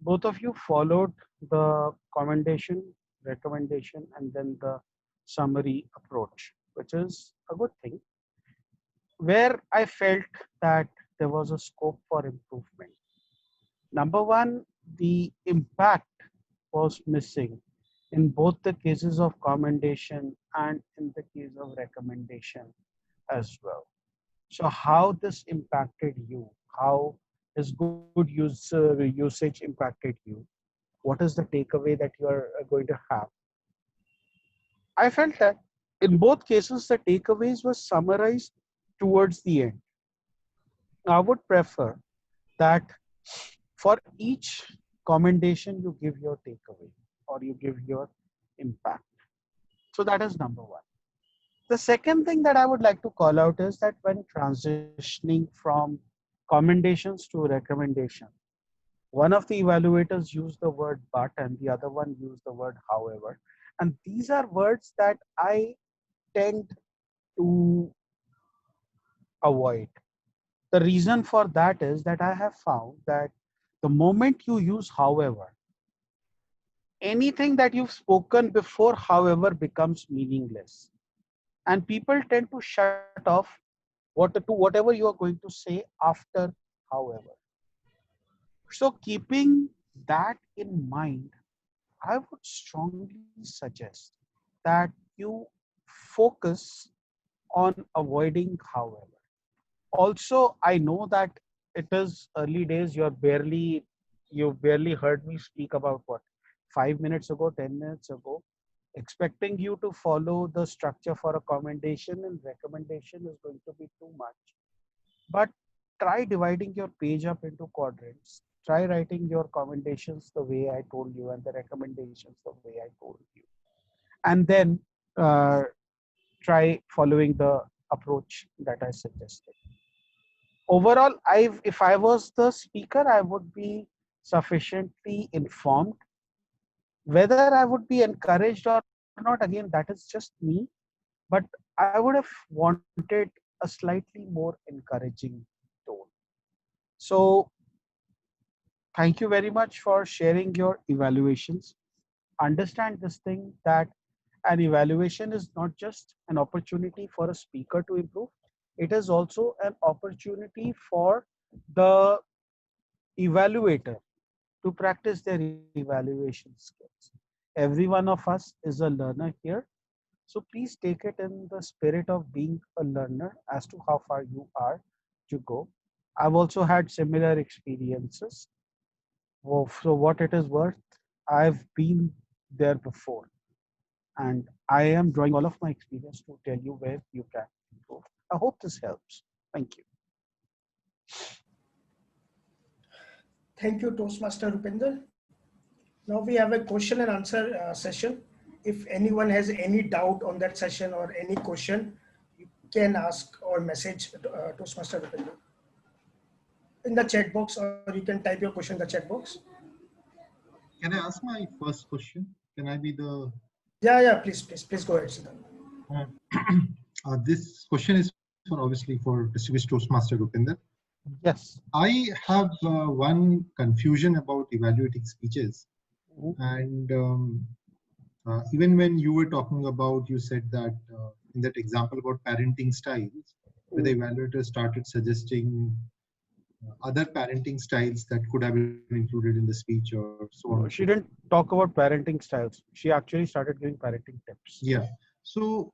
both of you followed the commendation, recommendation, and then the summary approach, which is a good thing. Where I felt that there was a scope for improvement. Number one, the impact was missing in both the cases of commendation and in the case of recommendation as well. So how this impacted you? How is good usage impacted you? What is the takeaway that you are going to have? I felt that in both cases, the takeaways were summarized towards the end. I would prefer that for each commendation, you give your takeaway or you give your impact. So that is number one. The second thing that I would like to call out is that when transitioning from commendations to recommendation, one of the evaluators used the word but and the other one used the word however. And these are words that I tend to avoid. The reason for that is that I have found that the moment you use however, anything that you've spoken before however becomes meaningless. And people tend to shut off whatever you are going to say after however. So keeping that in mind, I would strongly suggest that you focus on avoiding however. Also, I know that it is early days. You barely heard me speak about what, 5 minutes ago, 10 minutes ago. Expecting you to follow the structure for a commendation and recommendation is going to be too much. But try dividing your page up into quadrants. Try writing your commendations the way I told you and the recommendations the way I told you. And then try following the approach that I suggested. Overall, if I was the speaker, I would be sufficiently informed. Whether I would be encouraged or not, again, that is just me. But I would have wanted a slightly more encouraging tone. So thank you very much for sharing your evaluations. Understand this thing that an evaluation is not just an opportunity for a speaker to improve. It is also an opportunity for the evaluator to practice their evaluation skills. Every one of us is a learner here. So please take it in the spirit of being a learner as to how far you are to go. I've also had similar experiences. Well, so what it is worth, I've been there before. And I am drawing all of my experience to tell you where you can improve. I hope this helps. Thank you. Thank you, Toastmaster Rupinder. Now we have a question and answer session. If anyone has any doubt on that session or any question, you can ask or message Toastmaster Rupinder in the chat box, or you can type your question in the chat box. Can I ask my first question? Can I be the... Yeah, please go ahead, Siddharth. This question is obviously for distinguished Toastmaster Rupinder. Yes. I have one confusion about evaluating speeches. And even when you were talking about, you said that in that example about parenting styles, where the evaluator started suggesting other parenting styles that could have been included in the speech or so on. She didn't talk about parenting styles. She actually started giving parenting tips. Yeah. So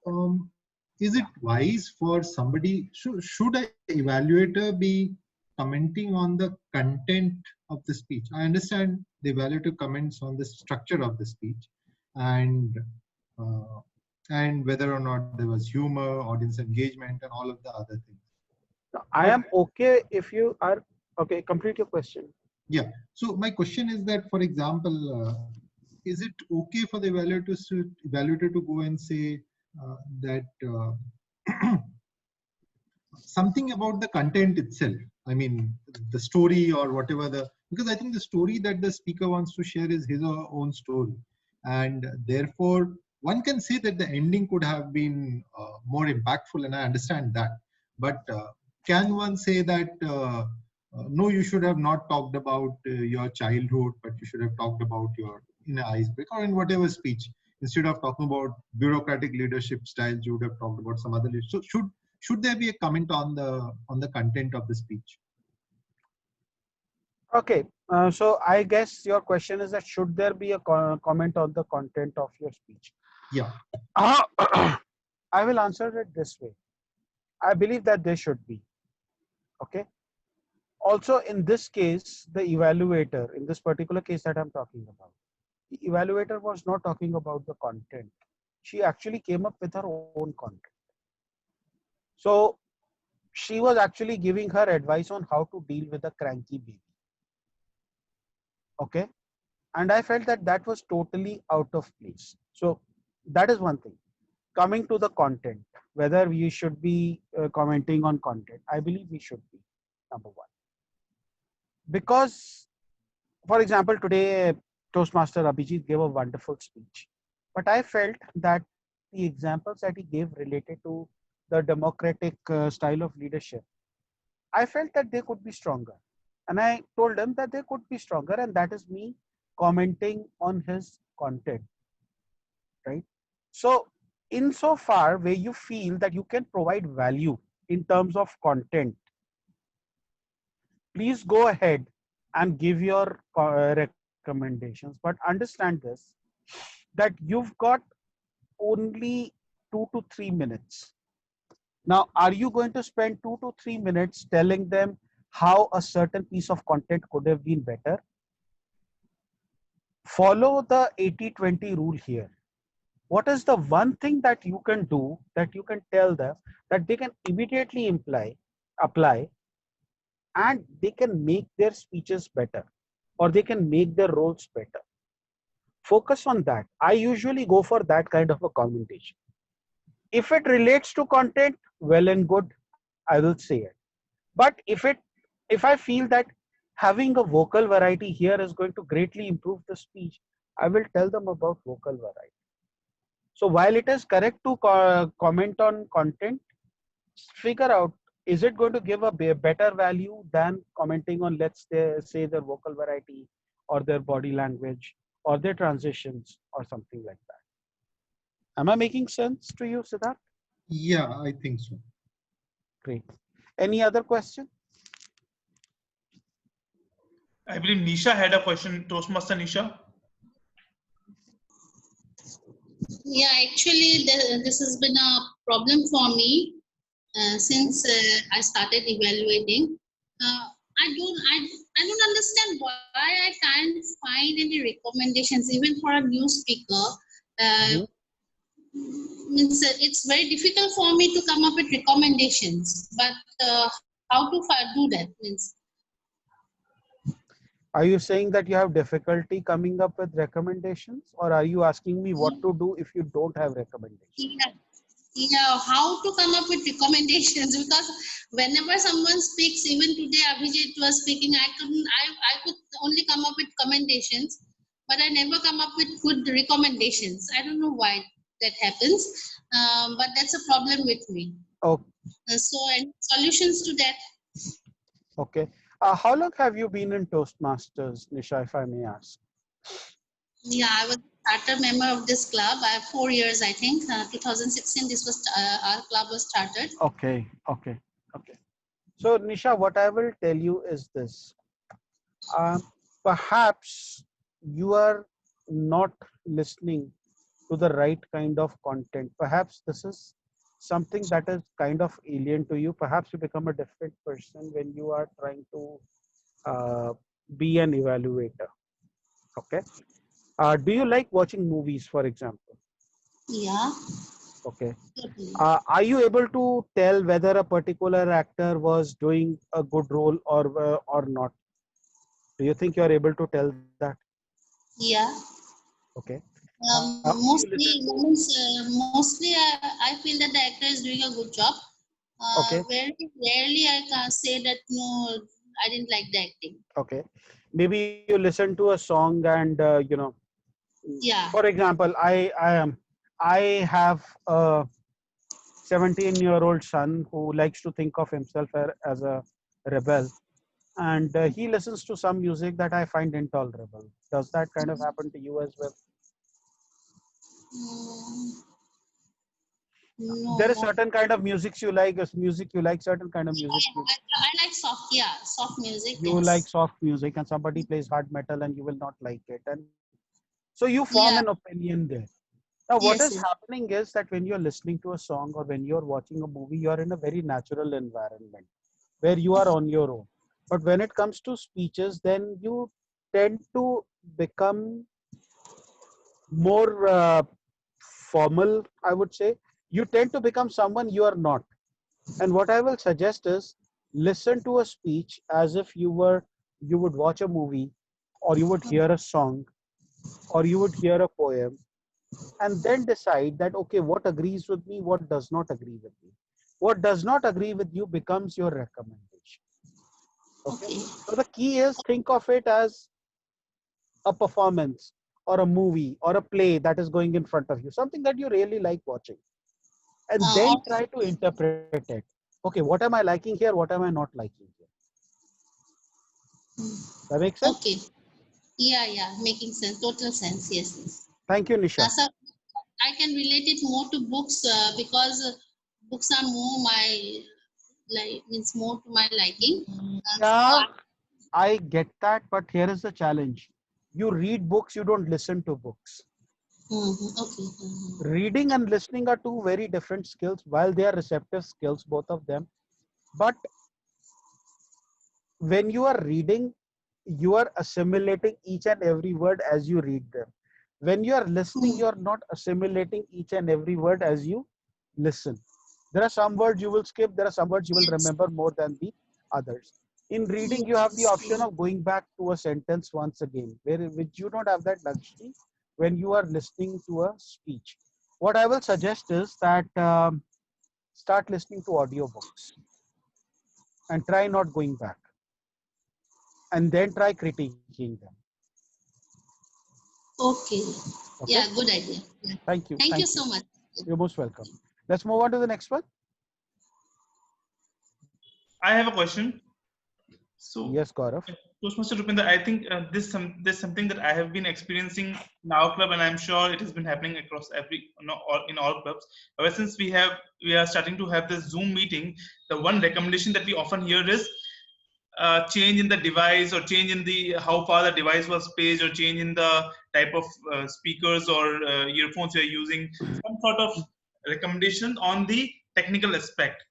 is it wise for somebody, should an evaluator be commenting on the content of the speech? I understand the evaluator comments on the structure of the speech and whether or not there was humor, audience engagement, and all of the other things. I am okay if you are okay. Complete your question. Yeah. So my question is that, for example, is it okay for the evaluator to go and say that something about the content itself? I mean, the story or whatever because I think the story that the speaker wants to share is his or her own story, and therefore one can say that the ending could have been more impactful, and I understand that. But can one say that no, you should have not talked about your childhood, but you should have talked about your inner icebreaker or in whatever speech? Instead of talking about bureaucratic leadership styles, you would have talked about some other. So should there be a comment on the content of the speech? Okay, so I guess your question is that should there be a comment on the content of your speech? Yeah. I will answer it this way. I believe that there should be. Okay. Also, in this case, the evaluator, in this particular case that I'm talking about, the evaluator was not talking about the content. She actually came up with her own content. So she was actually giving her advice on how to deal with a cranky baby. Okay. And I felt that that was totally out of place. So that is one thing. Coming to the content, whether we should be commenting on content, I believe we should be, number one. Because, for example, today Toastmaster Abhijit gave a wonderful speech, but I felt that the examples that he gave related to the democratic style of leadership, I felt that they could be stronger. And I told him that they could be stronger, and that is me commenting on his content, right? So insofar where you feel that you can provide value in terms of content, please go ahead and give your recommendations. But understand this, that you've got only 2 to 3 minutes. Now, are you going to spend 2 to 3 minutes telling them how a certain piece of content could have been better? Follow the 80-20 rule here. What is the one thing that you can do, that you can tell them, that they can immediately apply, and they can make their speeches better, or they can make their roles better? Focus on that. I usually go for that kind of a commentation. If it relates to content, well and good, I will say it. But if I feel that having a vocal variety here is going to greatly improve the speech, I will tell them about vocal variety. So while it is correct to comment on content, figure out, is it going to give a better value than commenting on, let's say, their vocal variety or their body language or their transitions or something like that? Am I making sense to you, Siddharth? Yeah, I think so. Great. Any other question? I believe Nisha had a question. Toastmaster Nisha. Yeah, actually, this has been a problem for me since I started evaluating. I don't understand why I can't find any recommendations, even for a new speaker. Means it's very difficult for me to come up with recommendations. But how to do that? Means Are you saying that you have difficulty coming up with recommendations, or are you asking me what to do if you don't have recommendations? Yeah. Yeah, how to come up with recommendations? Because whenever someone speaks, even today Abhijit was speaking, I could only come up with commendations, but I never come up with good recommendations. I don't know why that happens, but that's a problem with me. Oh, So, any solutions to that? okay. How long have you been in Toastmasters, Nisha, if I may ask? Yeah, I was a starter member of this club. I have 4 years, I think. 2016, this was our club was started. Okay, okay, okay. So, Nisha, what I will tell you is this. Perhaps you are not listening to the right kind of content. Perhaps this is something that is kind of alien to you. Perhaps you become a different person when you are trying to uh, be an evaluator. Okay. Do you like watching movies, for example? Yeah. Okay. Totally. Are you able to tell whether a particular actor was doing a good role or not? Do you think you are able to tell that? Yeah. Okay. You Mostly, listen to. mostly I feel that the actor is doing a good job. Okay. Very rarely I can say that no, I didn't like the acting. Okay. Maybe you listen to a song and Yeah. for example, I have a 17-year-old son who likes to think of himself as a rebel, and he listens to some music that I find intolerable. Does that kind of happen to you as well? No, There is not. certain kind of music you like, certain kind of music I like soft, yeah, soft music. you like Yes. soft music, and somebody plays hard metal and you will not like it, and so you form Yeah. an opinion there. Now, what Yes. is Yes. happening is that when you're listening to a song or when you're watching a movie, you're in a very natural environment where you are on your own. But when it comes to speeches, then you tend to become more formal, I would say. You tend to become someone you are not. And what I will suggest is listen to a speech as if you would watch a movie, or you would hear a song, or you would hear a poem, and then decide that okay, what agrees with me, what does not agree with me. What does not agree with you becomes your recommendation. Okay. So the key is think of it as a performance or a movie or a play that is going in front of you, something that you really like watching, and then try to interpret it. Okay, what am I liking here? What am I not liking here? That makes sense? Okay. Yeah, yeah, making sense. Total sense. Yes, yes. Thank you, Nisha. So I can relate it more to books because books are more my means more to my liking. Yeah, I get that, but here is the challenge. You read books, you don't listen to books. Okay. Reading and listening are two very different skills, while they are receptive skills, both of them. But when you are reading, you are assimilating each and every word as you read them. When you are listening, you are not assimilating each and every word as you listen. There are some words you will skip, there are some words you will remember more than the others. In reading, you have the option of going back to a sentence once again, which you don't have that luxury when you are listening to a speech. What I will suggest is that start listening to audiobooks and try not going back, and then try critiquing them. Okay. Okay. Yeah, good idea. Yeah. Thank you. Thank you Thank you. so much. You're most welcome. Let's move on to the next one. I have a question. So yes, Gaurav. Toastmaster Rupinder, I think this something that I have been experiencing in our club, and I'm sure it has been happening across in all clubs. Ever since we are starting to have this Zoom meeting, the one recommendation that we often hear is change in the device, or change in the how far the device was placed, or change in the type of speakers or earphones you're using. Some sort of recommendation on the technical aspect,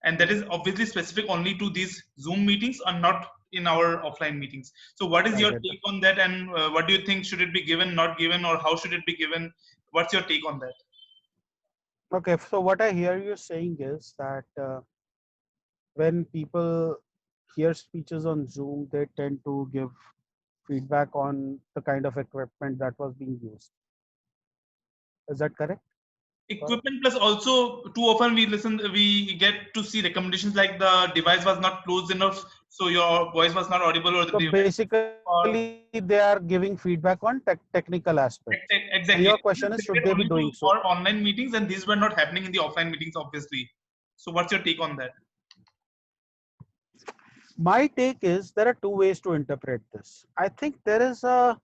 and that is obviously specific only to these Zoom meetings and not in our offline meetings. So what is I your get take on that, and what do you think, should it be given, not given, or how should it be given? What's your take on that? Okay, so what I hear you saying is that when people hear speeches on Zoom, they tend to give feedback on the kind of equipment that was being used. Is that correct? Equipment plus also too often we get to see recommendations like the device was not close enough, so your voice was not audible, or the So device, or basically, they are giving feedback on technical aspects. And exactly. your question is, They should were they be only doing so? for online meetings, and these were not happening in the offline meetings, obviously. So what's your take on that? My take is there are two ways to interpret this. I think there is a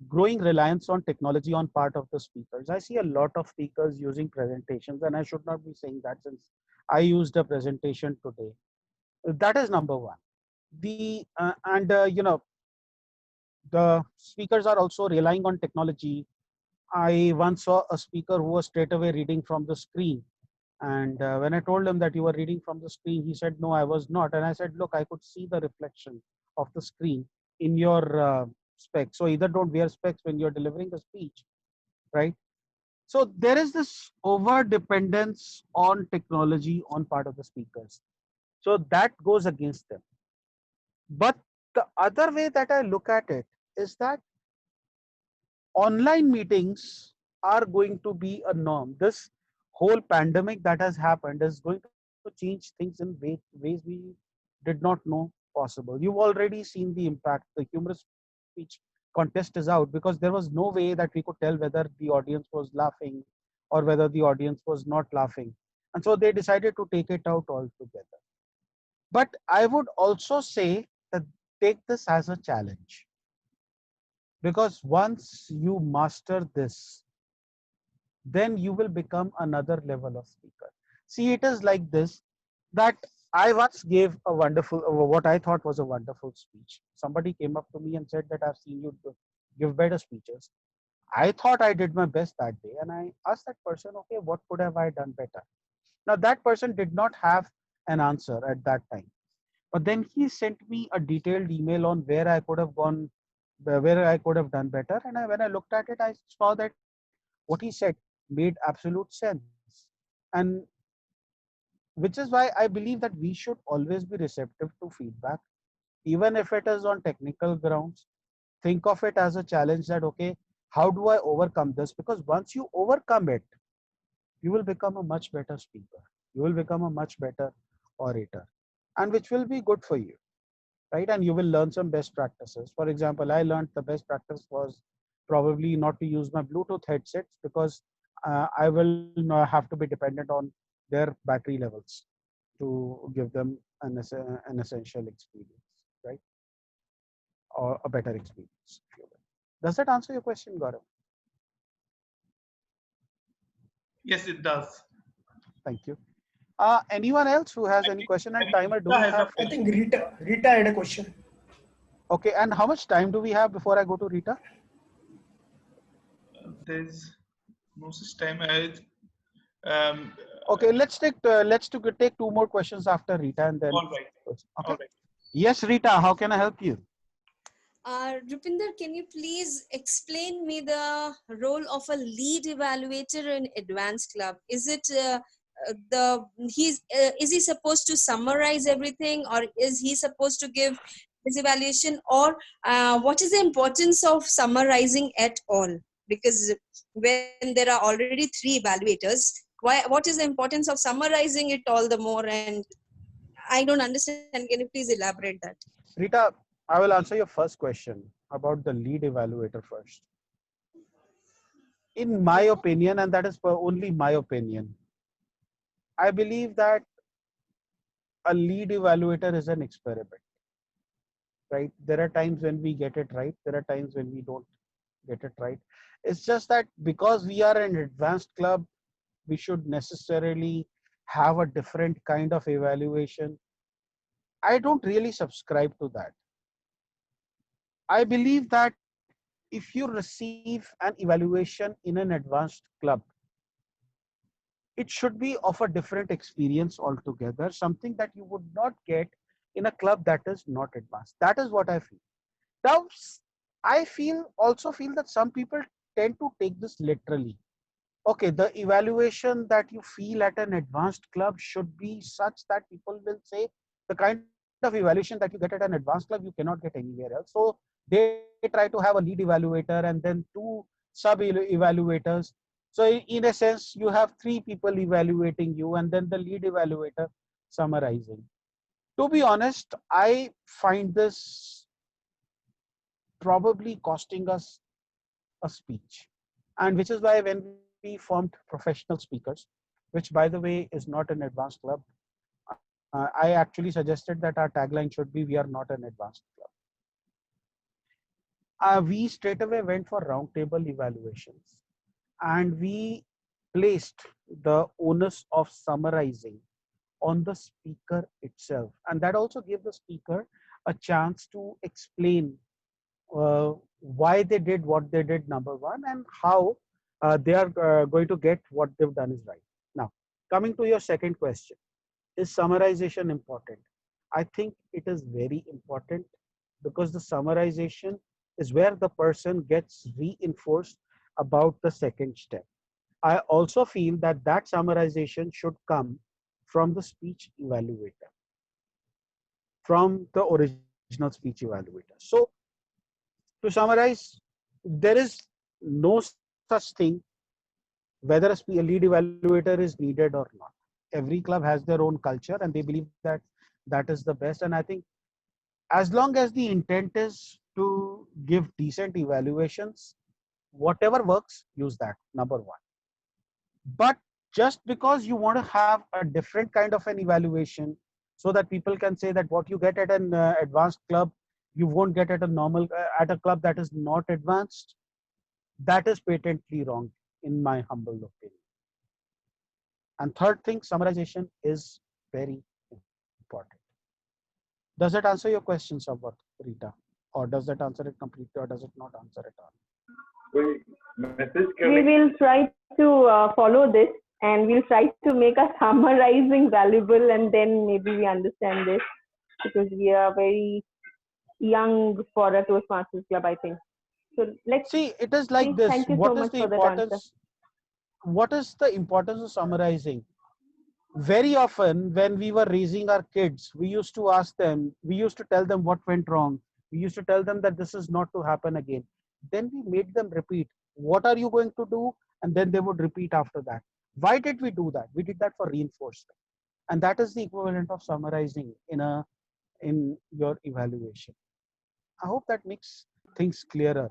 growing reliance on technology on part of the speakers. I see a lot of speakers using presentations, and I should not be saying that since I used a presentation today. That is number one. The speakers are also relying on technology. I once saw a speaker who was straight away reading from the screen. And when I told him that you were reading from the screen, he said, no, I was not. And I said, look, I could see the reflection of the screen in your specs. So either don't wear specs when you're delivering a speech, right? So there is this over dependence on technology on part of the speakers. So that goes against them. But the other way that I look at it is that online meetings are going to be a norm. This whole pandemic that has happened is going to change things in ways we did not know possible. You've already seen the impact. The humorous speech contest is out because there was no way that we could tell whether the audience was laughing or whether the audience was not laughing. And so they decided to take it out altogether. But I would also say that take this as a challenge, because once you master this, then you will become another level of speaker. See, it is like this, that I once gave a wonderful, what I thought was a wonderful speech. Somebody came up to me and said that I've seen you give better speeches. I thought I did my best that day, and I asked that person, okay, what could have I done better? Now that person did not have an answer at that time, but then he sent me a detailed email on where I could have gone, where I could have done better. And when I looked at it, I saw that what he said made absolute sense. And which is why I believe that we should always be receptive to feedback, even if it is on technical grounds. Think of it as a challenge that, okay, how do I overcome this? Because once you overcome it, you will become a much better speaker. You will become a much better orator, and which will be good for you, right? And you will learn some best practices. For example, I learned the best practice was probably not to use my Bluetooth headsets, because I will not have to be dependent on their battery levels to give them an essential experience, right? Or a better experience, if you will. Does that answer your question, Gaurav? Yes, it does. Thank you. Anyone else who has any question? And timer, do we have? I think Rita had a question. Okay, and how much time do we have before I go to Rita? There's no such time. Okay, let's take two more questions after Rita, and then. All right. Okay. All right. Yes, Rita, how can I help you? Rupinder, can you please explain me the role of a lead evaluator in Advanced Club? Is it is he supposed to summarize everything, or is he supposed to give his evaluation, or what is the importance of summarizing at all? Because when there are already 3 evaluators, what is the importance of summarizing it all the more? And I don't understand. Can you please elaborate that? Rita, I will answer your first question about the lead evaluator first. In my opinion, and that is only my opinion, I believe that a lead evaluator is an experiment, right? There are times when we get it right. There are times when we don't get it right. It's just that because we are an advanced club, we should necessarily have a different kind of evaluation. I don't really subscribe to that. I believe that if you receive an evaluation in an advanced club, it should be of a different experience altogether, something that you would not get in a club that is not advanced. That is what I feel. Now, I also feel that some people tend to take this literally. Okay, the evaluation that you feel at an advanced club should be such that people will say the kind of of evaluation that you get at an advanced club, you cannot get anywhere else. So they try to have a lead evaluator and then 2 sub evaluators. So in a sense, you have 3 people evaluating you and then the lead evaluator summarizing. To be honest, I find this probably costing us a speech. And which is why when we formed professional speakers, which by the way is not an advanced club, I actually suggested that our tagline should be, we are not an advanced club. We straight away went for roundtable evaluations and we placed the onus of summarizing on the speaker itself. And that also gave the speaker a chance to explain why they did what they did, number one, and how they are going to get what they've done is right. Now, coming to your second question, is summarization important? I think it is very important because the summarization is where the person gets reinforced about the second step. I also feel that that summarization should come from the speech evaluator, from the original speech evaluator. So to summarize, there is no such thing whether a lead evaluator is needed or not. Every club has their own culture and they believe that that is the best. And I think as long as the intent is to give decent evaluations, whatever works, use that, number one. But just because you want to have a different kind of an evaluation so that people can say that what you get at an advanced club, you won't get at a normal, at a club that is not advanced, that is patently wrong in my humble opinion. And third thing, summarization is very important. Does that answer your question, Sabbat, Rita? Or does that answer it completely or does it not answer at all? We will try to follow this and we'll try to make a summarizing valuable and then maybe we understand this because we are very young for a Toastmasters club, I think. So let's see, it is like this. Thank you so much for that answer. What is the importance of summarizing? Very often when we were raising our kids, we used to ask them, we used to tell them what went wrong. We used to tell them that this is not to happen again. Then we made them repeat, what are you going to do? And then they would repeat after that. Why did we do that? We did that for reinforcement. And that is the equivalent of summarizing in your evaluation. I hope that makes things clearer.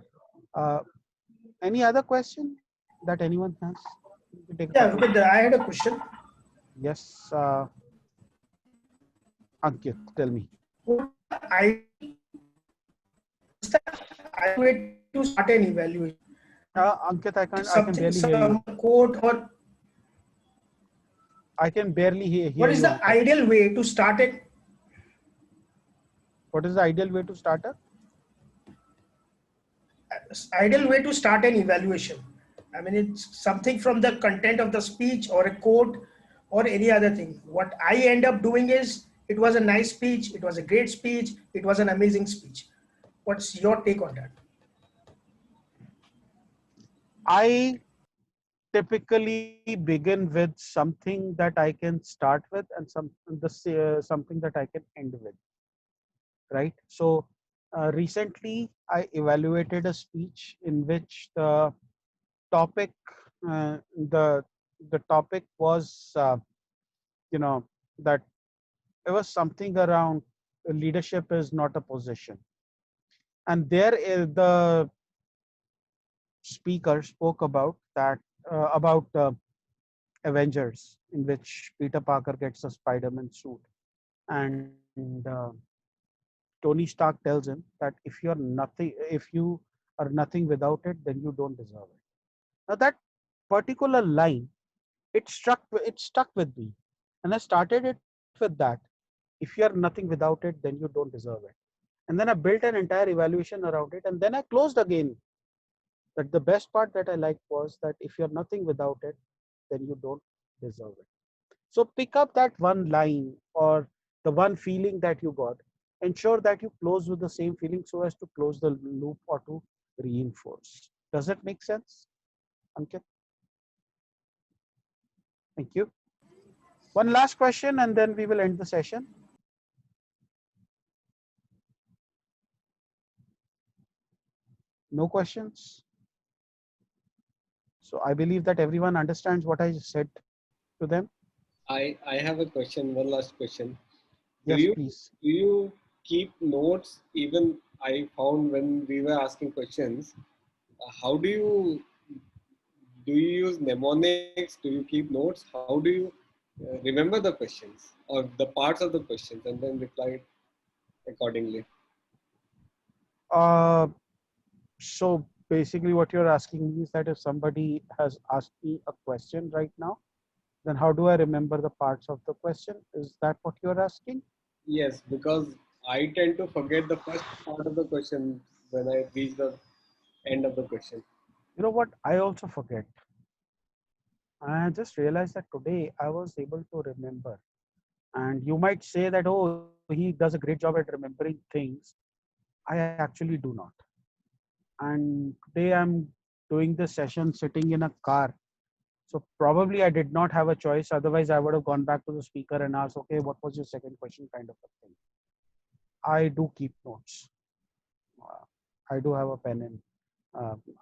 Any other question that anyone has? Yeah, I had a question. Yes, Ankit, tell me. I way to start an evaluation. Ankit, I can barely hear you. Code or I can barely hear you. What is the ideal way to start it? What is the ideal way to start it? Ideal way to start an evaluation. I mean, it's something from the content of the speech or a quote or any other thing. What I end up doing is, it was a nice speech, it was a great speech, it was an amazing speech. What's your take on that? I typically begin with something that I can start with and something that I can end with, right? So recently I evaluated a speech in which the topic the topic was that it was something around leadership is not a position, and there the speaker spoke about that about Avengers, in which Peter Parker gets a Spider-Man suit, and Tony Stark tells him that if you are nothing without it, then you don't deserve it. Now that particular line, it stuck with me, and I started it with that. If you are nothing without it, then you don't deserve it. And then I built an entire evaluation around it, and then I closed again. That the best part that I liked was that if you're nothing without it, then you don't deserve it. So pick up that one line or the one feeling that you got. Ensure that you close with the same feeling so as to close the loop or to reinforce. Does that make sense, Ankit? Thank you. One last question and then we will end the session. No questions? So I believe that everyone understands what I said to them. I have a question, one last question. Yes, please. Do you keep notes? Even I found when we were asking questions, how do you use mnemonics? Do you keep notes? How do you remember the questions or the parts of the questions and then reply accordingly? So basically what you're asking me is that if somebody has asked me a question right now, then how do I remember the parts of the question? Is that what you're asking? Yes, because I tend to forget the first part of the question when I reach the end of the question. You know what? I also forget. I just realized that today I was able to remember. And you might say that, oh, he does a great job at remembering things. I actually do not. And today I'm doing this session sitting in a car. So probably I did not have a choice. Otherwise, I would have gone back to the speaker and asked, okay, what was your second question, kind of a thing. I do keep notes. I do have a pen and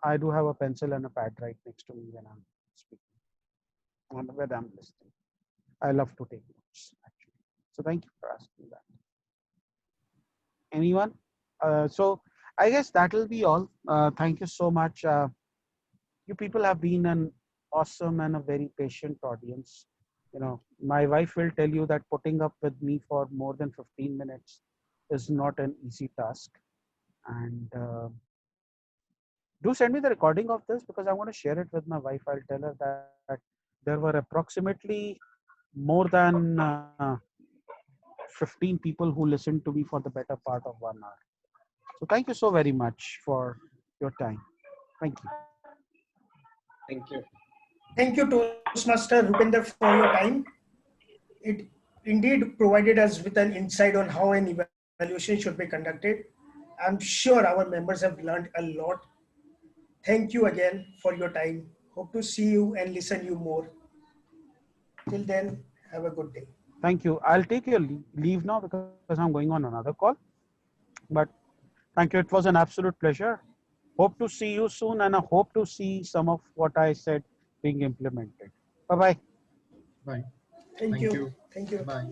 I do have a pencil and a pad right next to me when I'm speaking and when I'm listening. I love to take notes, actually. So thank you for asking that. Anyone? So I guess that will be all. Thank you so much. You people have been an awesome and a very patient audience. You know, my wife will tell you that putting up with me for more than 15 minutes is not an easy task. And do send me the recording of this because I want to share it with my wife. I'll tell her that there were approximately more than 15 people who listened to me for the better part of 1 hour. So thank you so very much for your time. Thank you. Thank you. Thank you, Toastmaster Rupinder, for your time. It indeed provided us with an insight on how an evaluation should be conducted. I'm sure our members have learned a lot. Thank you again for your time. Hope to see you and listen you more. Till then, have a good day. Thank you. I'll take your leave now because I'm going on another call. But thank you. It was an absolute pleasure. Hope to see you soon, and I hope to see some of what I said being implemented. Bye-bye. Bye. Thank you. Thank you. Bye.